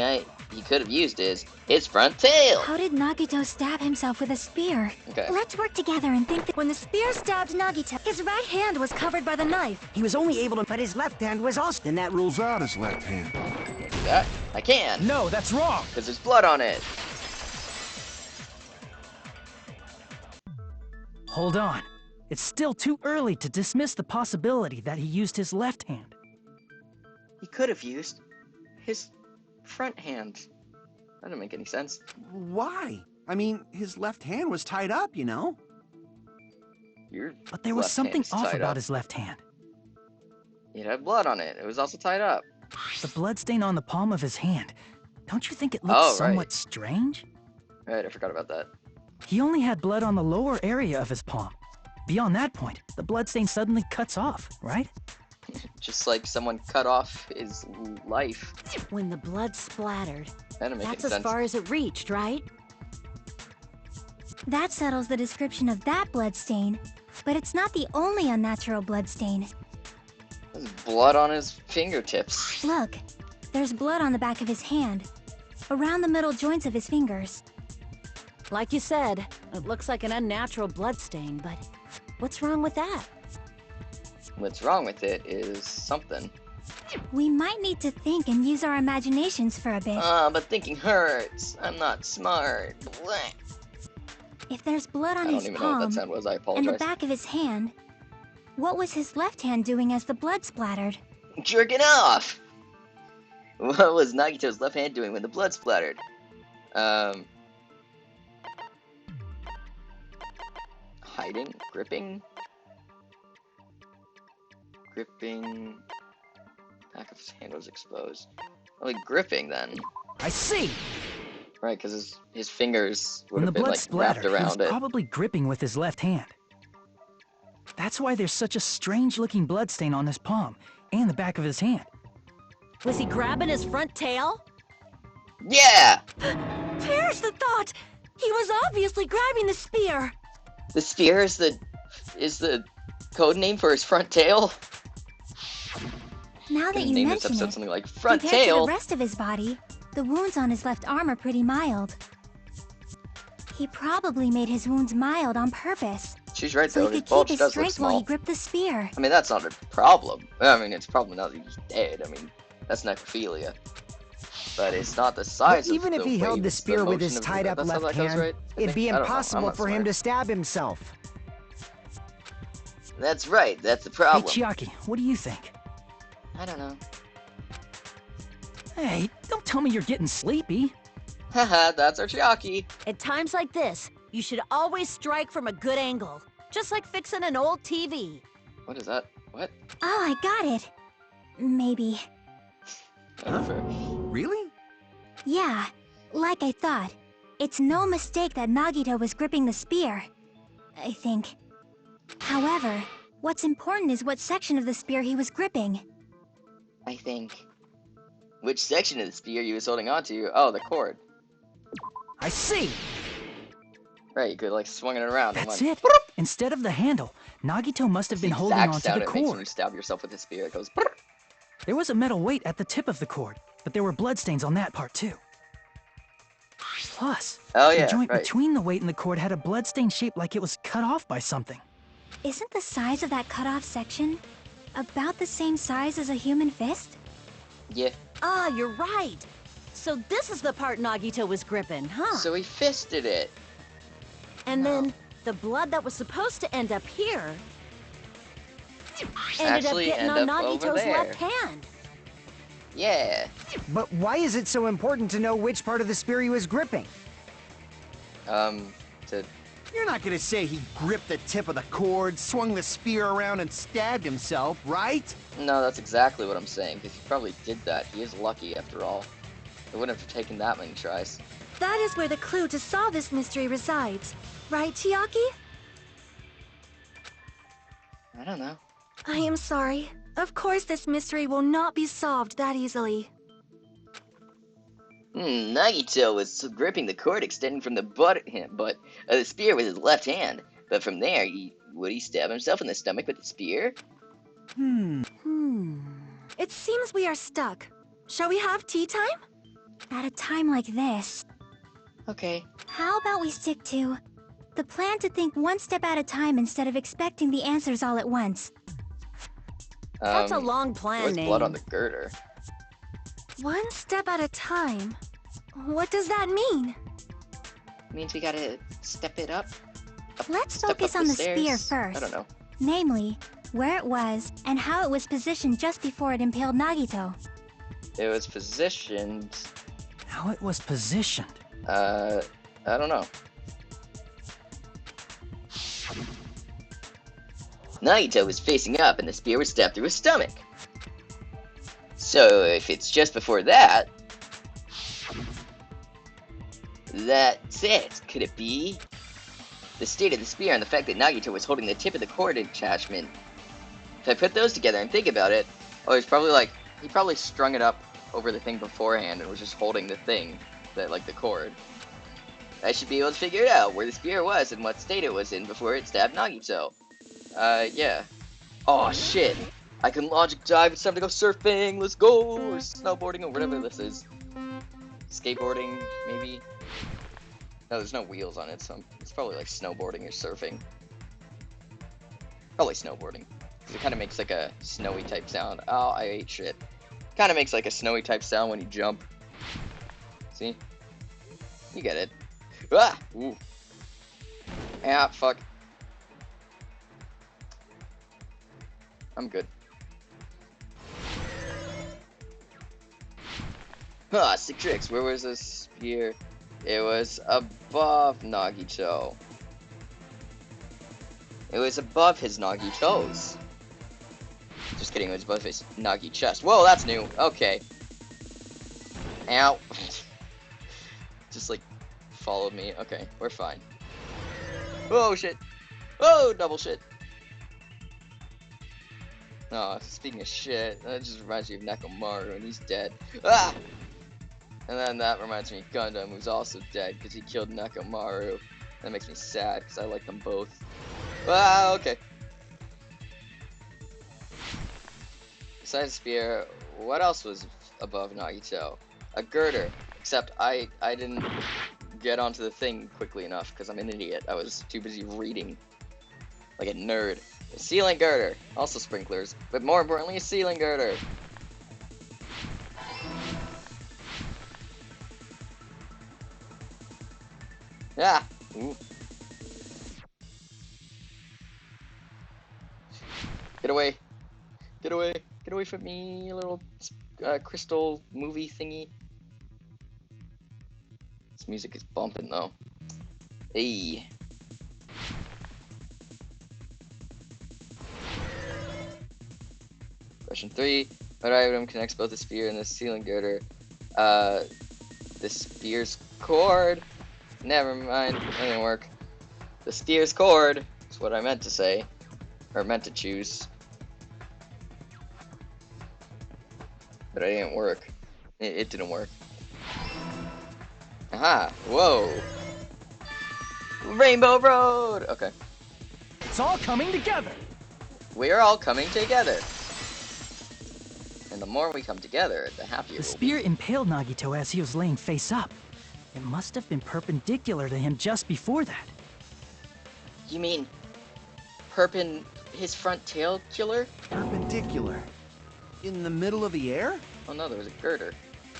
he could have used is his front tail. How did Nagito stab himself with a spear? Okay. Let's work together and think that When the spear stabbed Nagito, his right hand was covered by the knife. He was only able to... But his left hand was also... Then that rules out his left hand. Can't do that. I can. No, that's wrong. Because there's blood on it. Hold on. It's still too early to dismiss the possibility that he used his left hand. He could have used his front hand. That doesn't make any sense. Why? I mean, his left hand was tied up, you know? Your But there was left something hand's off tied about up. his left hand. It had blood on it. It was also tied up. The bloodstain on the palm of his hand. Don't you think it looks Oh, right. somewhat strange? Right, I forgot about that. He only had blood on the lower area of his palm. Beyond that point, the bloodstain suddenly cuts off, right? Just like someone cut off his life. When the blood splattered, That doesn't make that's any as sense. far as it reached, right? that settles the description of that bloodstain. But it's not the only unnatural bloodstain. There's blood on his fingertips. Look, there's blood on the back of his hand, around the middle joints of his fingers. Like you said, it looks like an unnatural blood stain, but what's wrong with that? What's wrong with it is something. We might need to think and use our imaginations for a bit. But thinking hurts. I'm not smart. Blech. If there's blood on I don't his even know what palm that sound was. I and apologize. the back of his hand, what was his left hand doing as the blood splattered? Jerking off! What was Nagito's left hand doing when the blood splattered? Hiding? Gripping? Gripping... Back of his hand was exposed. Oh, like gripping then. I see! Right, because his fingers would When the have been blood like splattered, wrapped he was around it. probably gripping with his left hand. That's why there's such a strange-looking bloodstain on his palm and the back of his hand. Was he grabbing his front tail? Yeah! Perish the thought! He was obviously grabbing the spear! The spear is the code name for his front tail? Now that Couldn't you name this mention episode it, something like front compared to tail. the rest of his body, the wounds on his left arm are pretty mild. He probably made his wounds mild on purpose, She's right so though, he his could keep bulge his does look strength while small. he gripped the spear. I mean, that's not a problem. I mean, it's probably not that he's dead. I mean, that's necrophilia. But it's not the size But even of if the he held wave, the it's spear with motion his of tied up that's how left that goes, hand, right? I it'd think- be I don't know, I'm impossible not for him smart. to stab himself. That's right, that's the Hey, problem. Chiaki, what do you think? I don't know. Hey, don't tell me you're getting sleepy. Haha, that's our Chiaki. At times like this, you should always strike from a good angle. Just like fixing an old TV. What is that? What? Oh, I got it. Maybe. Fair. Really? Yeah, like I thought. It's no mistake that Nagito was gripping the spear. I think. However, what's important is what section of the spear he was gripping. I think. Which section of the spear he was holding onto? Oh, the cord. I see! Right, you could like swing it around. That's and it. Instead of the handle, Nagito must have been the holding exact onto sound the it makes when cord. you stab yourself with a spear. It goes. There was a metal weight at the tip of the cord, but there were bloodstains on that part too. Plus, Oh the yeah, joint right. between the weight and the cord had a bloodstain shaped like it was cut off by something. Isn't the size of that cut-off section about the same size as a human fist? Yeah. Ah, you're right. So this is the part Nagito was gripping, huh? So he fisted it. And then the blood that was supposed to end up here ended up Actually getting end on up over Nagito's there. left hand. Yeah. But why is it so important to know which part of the spear he was gripping? To You're not gonna say he gripped the tip of the cord, swung the spear around, and stabbed himself, right? no, that's exactly what I'm saying. Because he probably did that. He is lucky after all. It wouldn't have taken that many tries. That is where the clue to solve this mystery resides. Right, Chiaki? I don't know. I am sorry. Of course this mystery will not be solved that easily. Nagito was gripping the cord extending from the butt of the spear with his left hand. But from there, would he stab himself in the stomach with the spear? It seems we are stuck. Shall we have tea time? At a time like this, Okay. how about we stick to the plan to think one step at a time instead of expecting the answers all at once? That's a long plan, There was name. blood on the girder. One step at a time. What does that mean? Means we gotta step it up. Let's Step focus up on the stairs. spear first. I don't know. Namely, where it was and how it was positioned just before it impaled Nagito. It was positioned. How it was positioned. I don't know. Nagito was facing up and the spear was stabbed through his stomach. So if it's just before that, that's it. Could it be? The state of the spear and the fact that Nagito was holding the tip of the cord attachment. If I put those together and think about it, he probably strung it up over the thing beforehand and was just holding the thing, the cord. I should be able to figure it out where the spear was and what state it was in before it stabbed Nagito. Yeah. Oh shit! I can logic dive. It's time to go surfing. Let's go, or snowboarding, or whatever this is. Skateboarding, maybe. No, there's no wheels on it, so it's probably like snowboarding or surfing. Probably snowboarding, because it kind of makes like a snowy type sound. Oh, I ate shit. Kind of makes like a snowy type sound when you jump. See? You get it. Ah! Ooh. Ah, fuck. I'm good. Ah, sick tricks. Where was this spear? It was above Nagito. It was above his Nagi toes. Just kidding, it was above his Nagi chest. Whoa, that's new. Okay. Ow. Just like followed me. Okay, we're fine. Oh shit. Oh, double shit. Oh, speaking of shit, that just reminds me of Nekomaru, and he's dead. Ah! And then that reminds me of Gundam, who's also dead, because he killed Nekomaru. That makes me sad, because I like them both. Ah, okay. Besides Spear, what else was above Nagito? A girder, except I didn't get onto the thing quickly enough, because I'm an idiot. I was too busy reading. Like a nerd. A ceiling girder, also sprinklers, but more importantly, a ceiling girder. Ah! Ooh. Get away! Get away! Get away from me, little crystal movie thingy. This music is bumping though. Hey. Question 3. What item connects both the spear and the ceiling girder? The spear's cord. Never mind. That didn't work. The spear's cord. That's what I meant to say. Or meant to choose. But it didn't work. It didn't work. Aha! Whoa! Rainbow Road! Okay. It's all coming together. We're all coming together. And the more we come together, the happier The we'll spear be. impaled Nagito as he was laying face up. It must have been perpendicular to him just before that. You mean his front tail killer? Perpendicular. In the middle of the air? Oh no, there was a girder.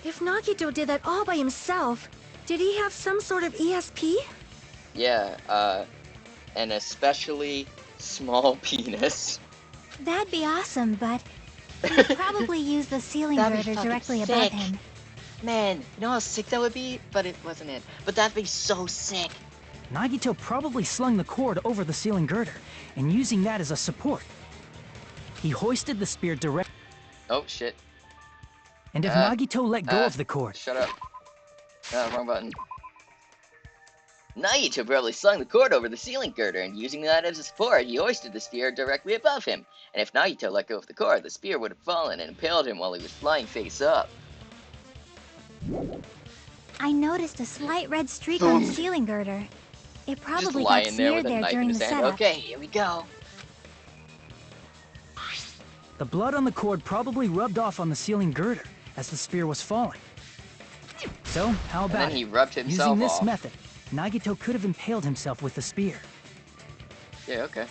If Nagito did that all by himself, did he have some sort of ESP? Yeah, an especially small penis. That'd be awesome, but he'd probably use the ceiling That'd be girder fucking directly sick. above him. Man, you know how sick that would be? But it wasn't it. But that'd be so sick. Nagito probably slung the cord over the ceiling girder, and using that as a support. He hoisted the spear direct. Oh shit. And if Nagito let go of the cord, Shut up. Wrong button. Nagito probably slung the cord over the ceiling girder, and using that as a support, he hoisted the spear directly above him. And if Nagito let go of the cord, the spear would have fallen and impaled him while he was flying face up. I noticed a slight red streak on the ceiling girder. It Just probably got lying there smeared with a there knife in during his the hand. setup. Okay, here we go. the blood on the cord probably rubbed off on the ceiling girder as the spear was falling. So, how And about then he it? rubbed himself Using this off. method, Nagito could have impaled himself with the spear. Yeah, okay.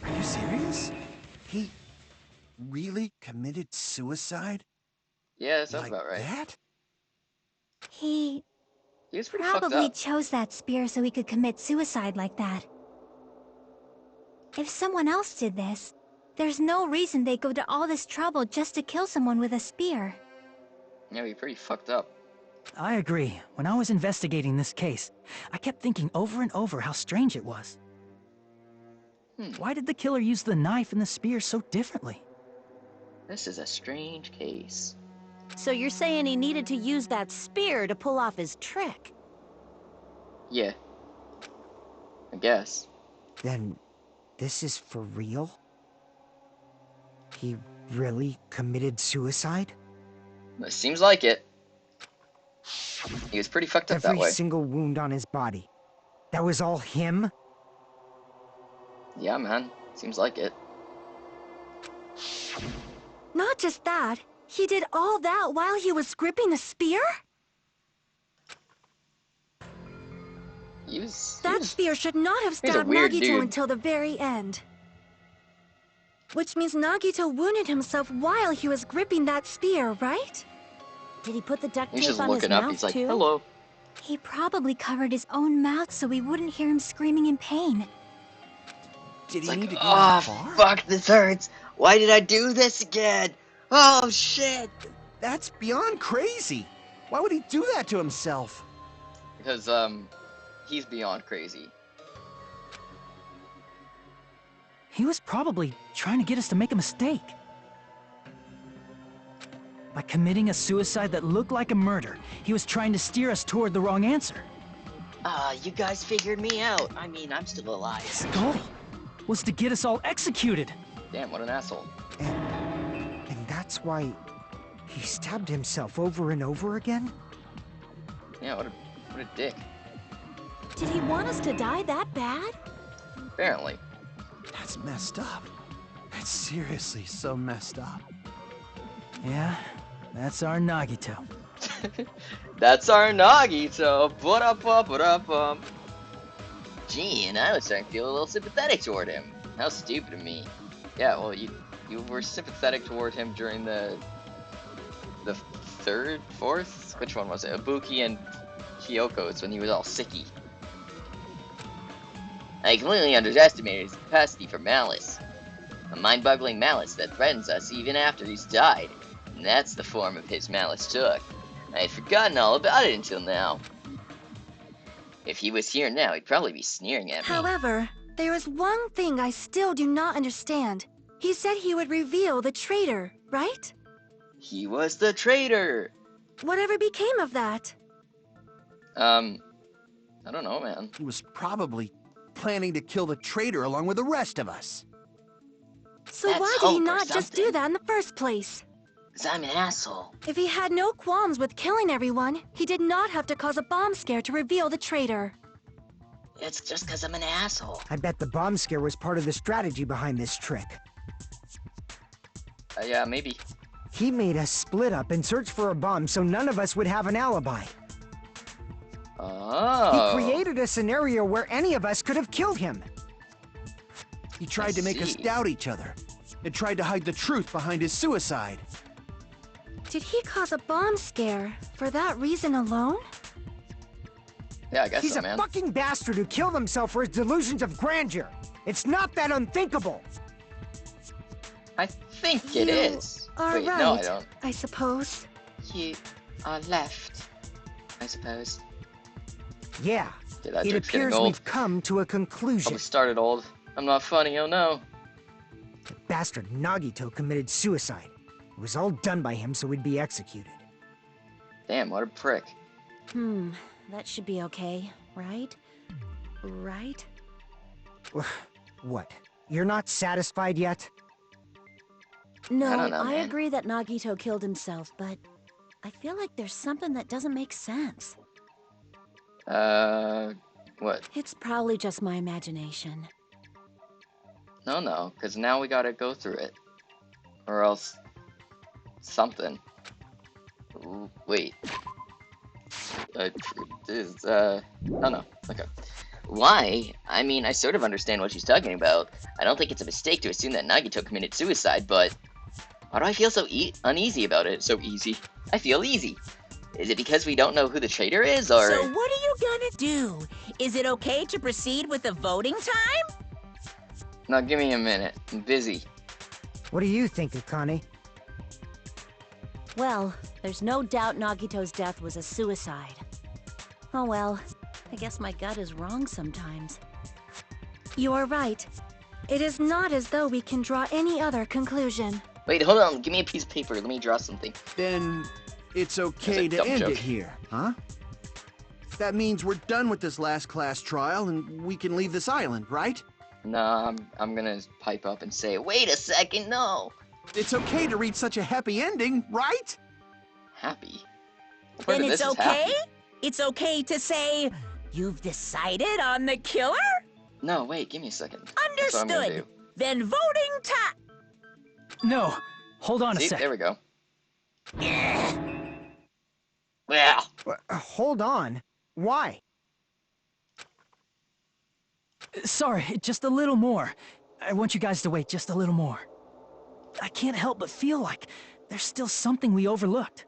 Are you serious? He really committed suicide? Yeah, that sounds Like about right. that? He He was pretty fucked probably up. chose that spear so he could commit suicide like that. If someone else did this, there's no reason they'd go to all this trouble just to kill someone with a spear. Yeah, he pretty fucked up. I agree. When I was investigating this case, I kept thinking over and over how strange it was. Why did the killer use the knife and the spear so differently? This is a strange case. So you're saying he needed to use that spear to pull off his trick? Yeah. I guess. Then, this is for real? He really committed suicide? It seems like it. He was pretty fucked up that Every way. single wound on his body. That was all him? Yeah, man. Seems like it. Not just that, he did all that while he was gripping the spear? That spear should not have he was a stabbed weird Nagito dude. until the very end. Which means Nagito wounded himself while he was gripping that spear, right? Did he put the duct He's tape just on his looking up. mouth He's like, too? hello. He probably covered his own mouth so we wouldn't hear him screaming in pain. Did he Like, need to go oh, that far? fuck, this hurts. Why did I do this again? Oh, shit. That's beyond crazy. Why would he do that to himself? Because, he's beyond crazy. He was probably trying to get us to make a mistake. By committing a suicide that looked like a murder, he was trying to steer us toward the wrong answer. You guys figured me out. I mean, I'm still alive. His goal was to get us all executed. Damn, what an asshole. And that's why he stabbed himself over and over again? Yeah, what a dick. Did he want us to die that bad? Apparently. That's messed up. That's seriously so messed up. Yeah, that's our Nagito. That's our Nagito. Ba-da-ba-ba-da-bum. Gee, and I was starting to feel a little sympathetic toward him. How stupid of me. Yeah, well, you were sympathetic toward him during the third, fourth? Which one was it? Ibuki and Kyoko's when he was all sicky. I completely underestimated his capacity for malice. A mind-boggling malice that threatens us even after he's died. And that's the form of his malice took. I had forgotten all about it until now. If he was here now, he'd probably be sneering at me. However, there is one thing I still do not understand. He said he would reveal the traitor, right? He was the traitor! Whatever became of that? I don't know, man. He was probably planning to kill the traitor along with the rest of us. So That's why did he hope or not just do something. that in the first place? 'Cause I'm an asshole. If he had no qualms with killing everyone, he did not have to cause a bomb scare to reveal the traitor. It's just 'cause I'm an asshole. I bet the bomb scare was part of the strategy behind this trick. Yeah, maybe. He made us split up and search for a bomb so none of us would have an alibi. Oh. He created a scenario where any of us could have killed him. He tried to make us see. doubt each other and tried to hide the truth behind his suicide. Did he cause a bomb scare for that reason alone? Yeah, I guess He's so, a man. fucking bastard who killed himself for his delusions of grandeur. It's not that unthinkable. I think it You is. are Wait, right, no, I don't. I suppose. You are left, I suppose. Yeah, Yeah, that it joke's getting appears old. we've come to a conclusion. Probably started old. I'm not funny, oh no. The bastard Nagito committed suicide. It was all done by him so he'd be executed. Damn, what a prick. That should be okay, right? Right? What? You're not satisfied yet? No, I don't know, I man. agree that Nagito killed himself, but I feel like there's something that doesn't make sense. What? It's probably just my imagination. No, because now we gotta go through it. Or else... something. Ooh, wait. Oh no, okay. Why? I mean, I sort of understand what she's talking about. I don't think it's a mistake to assume that Nagito committed suicide, but... why do I feel so uneasy about it? So easy. I feel easy. Is it because we don't know who the traitor is, or... So what are you gonna do? Is it okay to proceed with the voting time? No, give me a minute. I'm busy. What do you think, Akane? Well, there's no doubt Nagito's death was a suicide. Oh well, I guess my gut is wrong sometimes. You are right. It is not as though we can draw any other conclusion. Wait, hold on. Give me a piece of paper. Let me draw something. Then it's okay That's a to dumb end joke. it here, huh? That means we're done with this last class trial and we can leave this island, right? Nah, I'm gonna pipe up and say, wait a second, no! It's okay to reach such a happy ending, right? Happy? What part Then of it's this is okay? happy? It's okay to say, you've decided on the killer? No, wait, give me a second. That's what I'm gonna Understood. Then voting time. No, hold on do. a See, sec. there we go. Well, Hold on. Why? Sorry, just a little more. I want you guys to wait just a little more. I can't help but feel like there's still something we overlooked.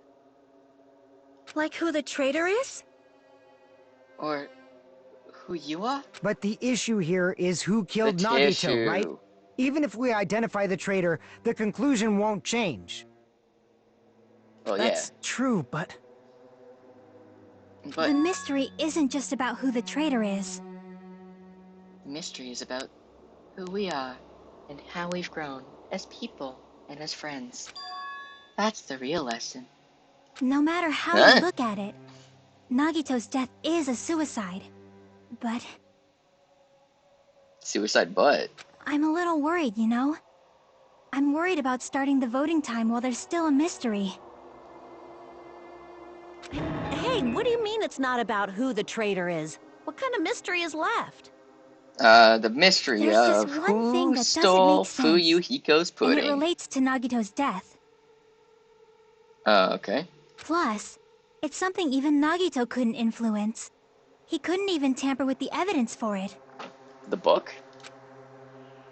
Like who the traitor is? or who you are? But the issue here is who killed The Nagito, tissue. right? Even if we identify the traitor, the conclusion won't change. Well, That's true, but yeah. But The mystery isn't just about who the traitor is. the mystery is about who we are and how we've grown as people and as friends. That's the real lesson. No matter how Huh? you look at it, Nagito's death is a suicide. But Suicide butt. I'm a little worried, you know? I'm worried about starting the voting time while there's still a mystery. Hey, what do you mean it's not about who the traitor is? What kind of mystery is left? The mystery There's of just one thing who that doesn't stole make sense, Fuyuhiko's And it pudding. relates to Nagito's death. Okay. Plus, it's something even Nagito couldn't influence. He couldn't even tamper with the evidence for it. The book?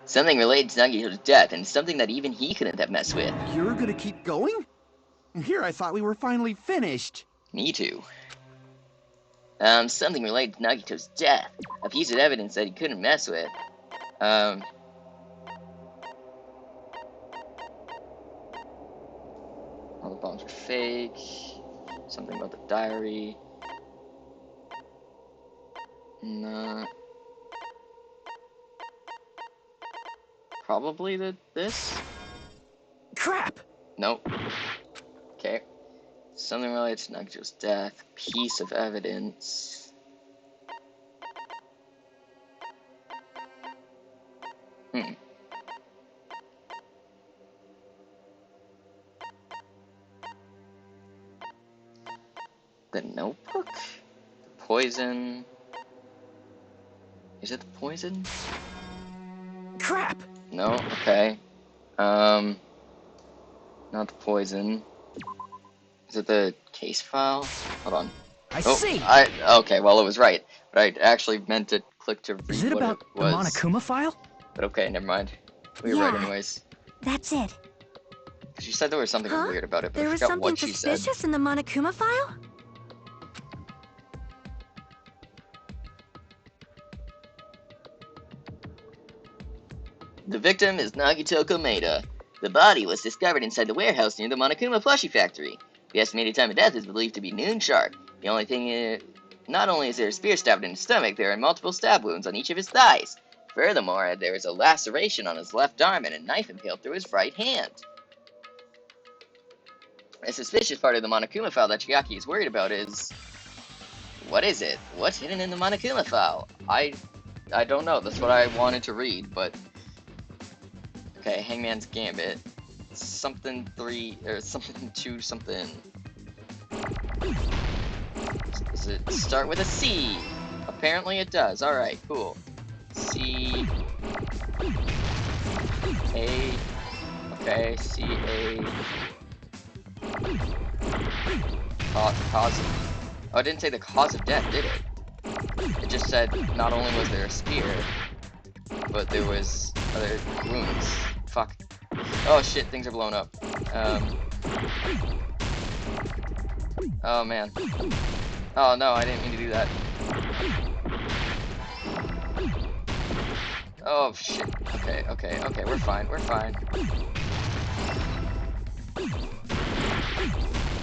Something related to Nagito's death, and something that even he couldn't have messed with. You're gonna keep going? Here I thought we were finally finished. Me too. Something related to Nagito's death. A piece of evidence that he couldn't mess with. All the bombs are fake. Something about the diary. Nah. Probably this? crap! Nope. Okay. Something related to Nagito's death. Piece of evidence. Hmm. The notebook? Poison. Is it the poison? Crap! No? Okay. Not the poison. Is it the case file? Hold on. I see! Okay, well, it was right. But I actually meant to click to read Is it what about it the was. Monokuma file? But okay, never mind. We were right Yeah. anyways. That's it. She said there was something Huh? weird about it, but There I was forgot something what she said. suspicious in the Monokuma file? The victim is Nagito Komeda. The body was discovered inside the warehouse near the Monokuma plushie factory. The estimated time of death is believed to be noon sharp. The only thing is, not only is there a spear stabbed in his stomach, there are multiple stab wounds on each of his thighs. Furthermore, there is a laceration on his left arm and a knife impaled through his right hand. A suspicious part of the Monokuma file that Chiaki is worried about is... What is it? What's hidden in the Monokuma file? I don't know. That's what I wanted to read, but... Okay, Hangman's Gambit. Something 3, or something 2, something... Does it start with a C? Apparently it does. Alright, cool. C... A... Okay, C, A... Cause of... Oh, it didn't say the cause of death, did it? It just said not only was there a spear, but there was other wounds. Fuck. Oh shit, things are blowing up. Oh man. Oh no, I didn't mean to do that. Oh shit. Okay, we're fine, we're fine.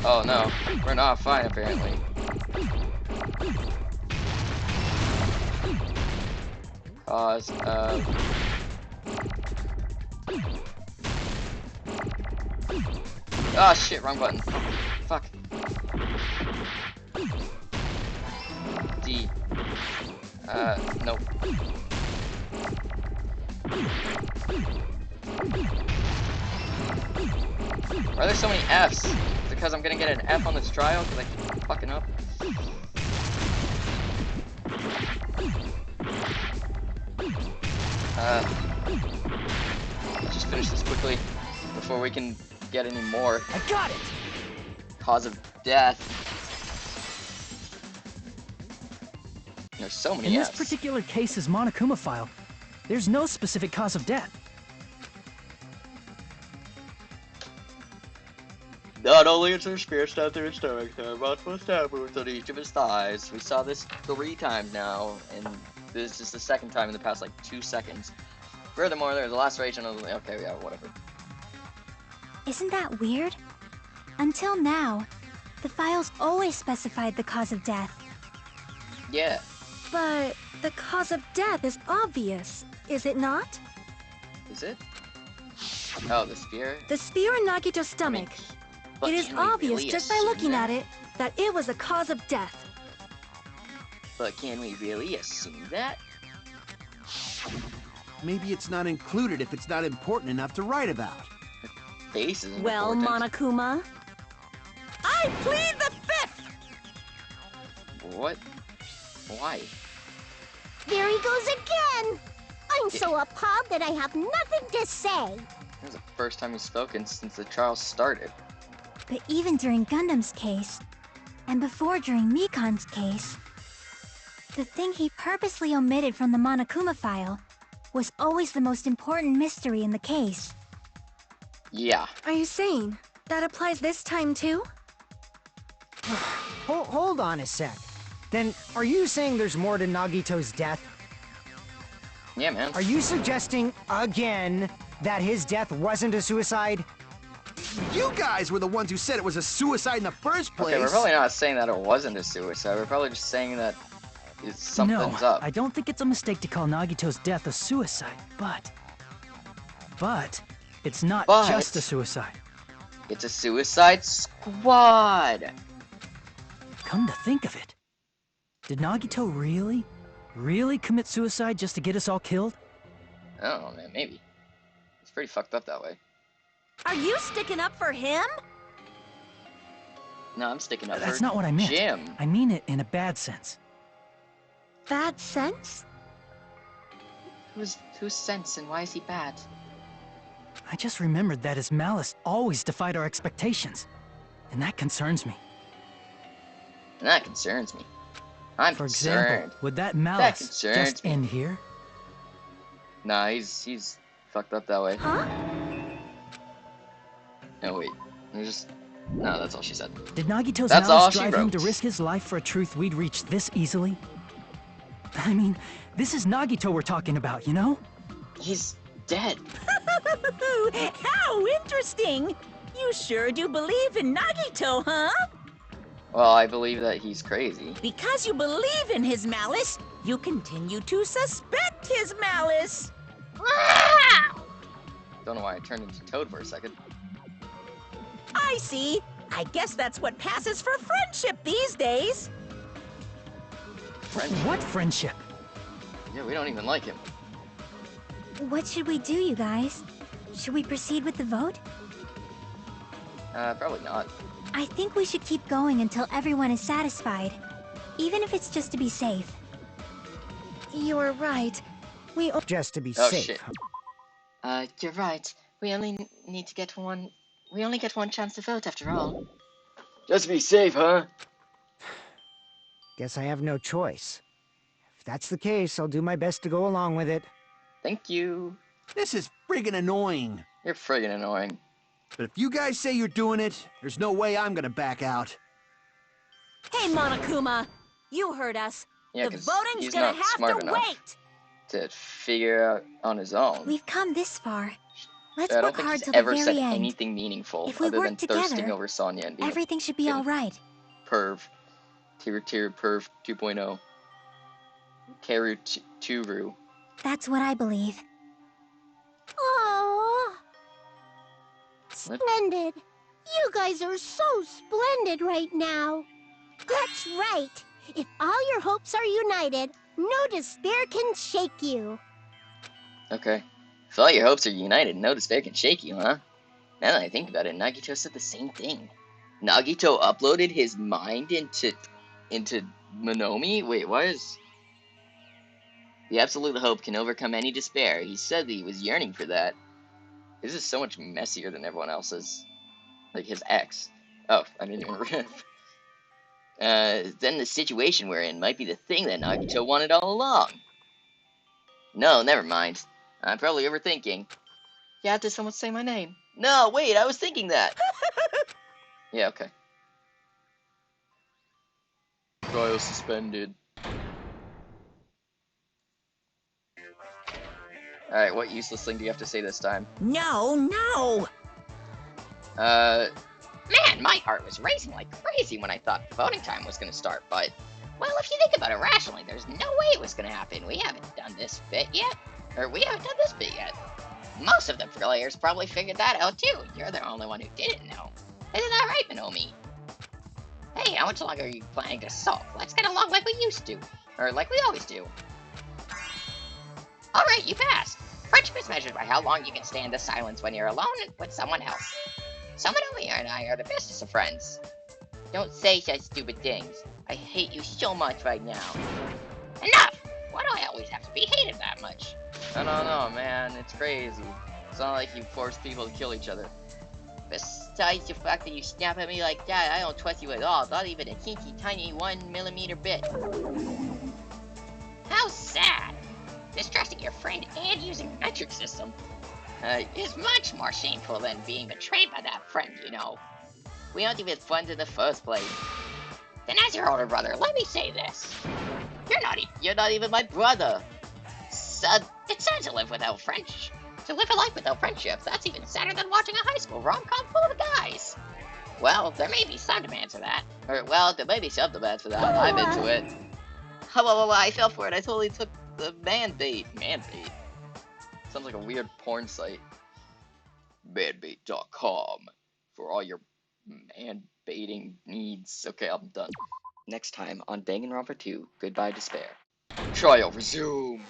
Oh no, we're not fine apparently. Cause of... Oh shit, wrong button. Fuck. D. Nope. Why are there so many F's? Is it because I'm gonna get an F on this trial? Because I keep fucking up? Let's just finish this quickly before we can get any more. I got it! Cause of death. There's so many In this F's. particular case's Monokuma file, there's no specific cause of death. Not only is there spear stabbed through his stomach, there are multiple stab wounds on each of his thighs. We saw this 3 times now, and this is the 2nd time in the past, like, 2 seconds. Furthermore, there's a laceration on the... Okay, yeah, whatever. Isn't that weird? Until now, the files always specified the cause of death. Yeah. But the cause of death is obvious, is it not? Is it? Oh, the spear? The spear in Nagito's stomach. But It is can we obvious really just by assume looking that? at it that it was a cause of death. But can we really assume that? Maybe it's not included if it's not important enough to write about. Face is Well, important. Monokuma, I plead the 5th! What? Why? There he goes again! I'm so appalled that I have nothing to say. This is the first time he's spoken since the trial started. But even during Gundam's case, and before during Mikan's case, the thing he purposely omitted from the Monokuma file was always the most important mystery in the case. Yeah. Are you saying that applies this time too? Hold on a sec. Then, are you saying there's more to Nagito's death? Yeah, man. Are you suggesting, again, that his death wasn't a suicide? You guys were the ones who said it was a suicide in the first place. Okay, we're probably not saying that it wasn't a suicide. We're probably just saying that something's No, up. I don't think it's a mistake to call Nagito's death a suicide, but it's not just a suicide. It's a suicide squad. Come to think of it, did Nagito really commit suicide just to get us all killed? I don't know, man. Maybe. It's pretty fucked up that way. Are you sticking up for him? No, I'm sticking up That's for not what I meant. Jim. I mean it in a bad sense. Bad sense? Who's sense and why is he bad? I just remembered that his malice always defied our expectations. And that concerns me. And that concerns me. I'm For concerned. example, would that malice concerns just me. end here? Nah, he's fucked up that way. Huh? No, wait. No, that's all she said. Did Nagito's That's all malice she drive him wrote. to risk his life for a truth we'd reach this easily? I mean, this is Nagito we're talking about, you know? He's dead. How interesting! You sure do believe in Nagito, huh? Well, I believe that he's crazy. Because you believe in his malice, you continue to suspect his malice. Don't know why I turned into Toad for a second. I see. I guess that's what passes for friendship these days. Friendship? What friendship? Yeah, we don't even like him. What should we do, you guys? Should we proceed with the vote? Probably not. I think we should keep going until everyone is satisfied. Even if it's just to be safe. You're right. Just to be Oh, safe. shit. You're right. We only need to get one... We only get one chance to vote after all. Just to be safe, huh? Guess I have no choice. If that's the case, I'll do my best to go along with it. Thank you. This is friggin' annoying. You're friggin' annoying. But if you guys say you're doing it, there's no way I'm gonna back out. Hey, Monokuma! You heard us. Yeah, The 'cause voting's he's gonna not have smart to enough wait! to figure out on his own. We've come this far. Let's I don't work think hard he's till the ever very said end. anything meaningful If we other work than together, thirsting over Sonya and being everything should be being alright. perv. Tier perv 2.0. Keru Turu. That's what I believe. Oh, splendid. You guys are so splendid right now. That's right. If all your hopes are united, no despair can shake you. Okay. If all your hopes are united, no despair can shake you, huh? Now that I think about it, Nagito said the same thing. Nagito uploaded his mind into Monomi? Wait, what is... The absolute hope can overcome any despair. He said that he was yearning for that. This is so much messier than everyone else's. Like his ex. Oh, I didn't even read. Then the situation we're in might be the thing that Nagito wanted all along. No, never mind. I'm probably overthinking. Yeah, did someone say my name? No, wait, I was thinking that. Yeah, okay. Trial suspended. Alright, what useless thing do you have to say this time? No! Man, my heart was racing like crazy when I thought voting time was gonna start, but... Well, if you think about it rationally, there's no way it was gonna happen. We haven't done this bit yet. Or we haven't done this bit yet. Most of the players probably figured that out too. You're the only one who didn't know. Isn't that right, Minomi? Hey, how much longer are you planning to sulk? Let's get along like we used to. Or like we always do. Alright, you passed. Friendship is measured by how long you can stand the silence when you're alone with someone else. So Minomi and I are the bestest of friends. Don't say such stupid things. I hate you so much right now. Enough! Why do I always have to be hated that much? I don't know, man. It's crazy. It's not like you force people to kill each other. Besides the fact that you snap at me like that, I don't trust you at all. Not even a teensy tiny 1mm bit. How sad! Distrusting your friend and using metric system is much more shameful than being betrayed by that friend, you know. We aren't even friends in the first place. Then as your older brother, let me say this. You're not even my brother. It's sad to live without friendship. To live a life without friendships, that's even sadder than watching a high school rom-com full of guys. Well, there may be some demands for that. Or, well, there may be some demands for that. I'm into it. Oh, I fell for it. I totally took the man bait. Man bait? Sounds like a weird porn site. Manbait.com for all your man baiting needs. Okay, I'm done. Next time on Danganronpa 2, Goodbye Despair. Trial resumed!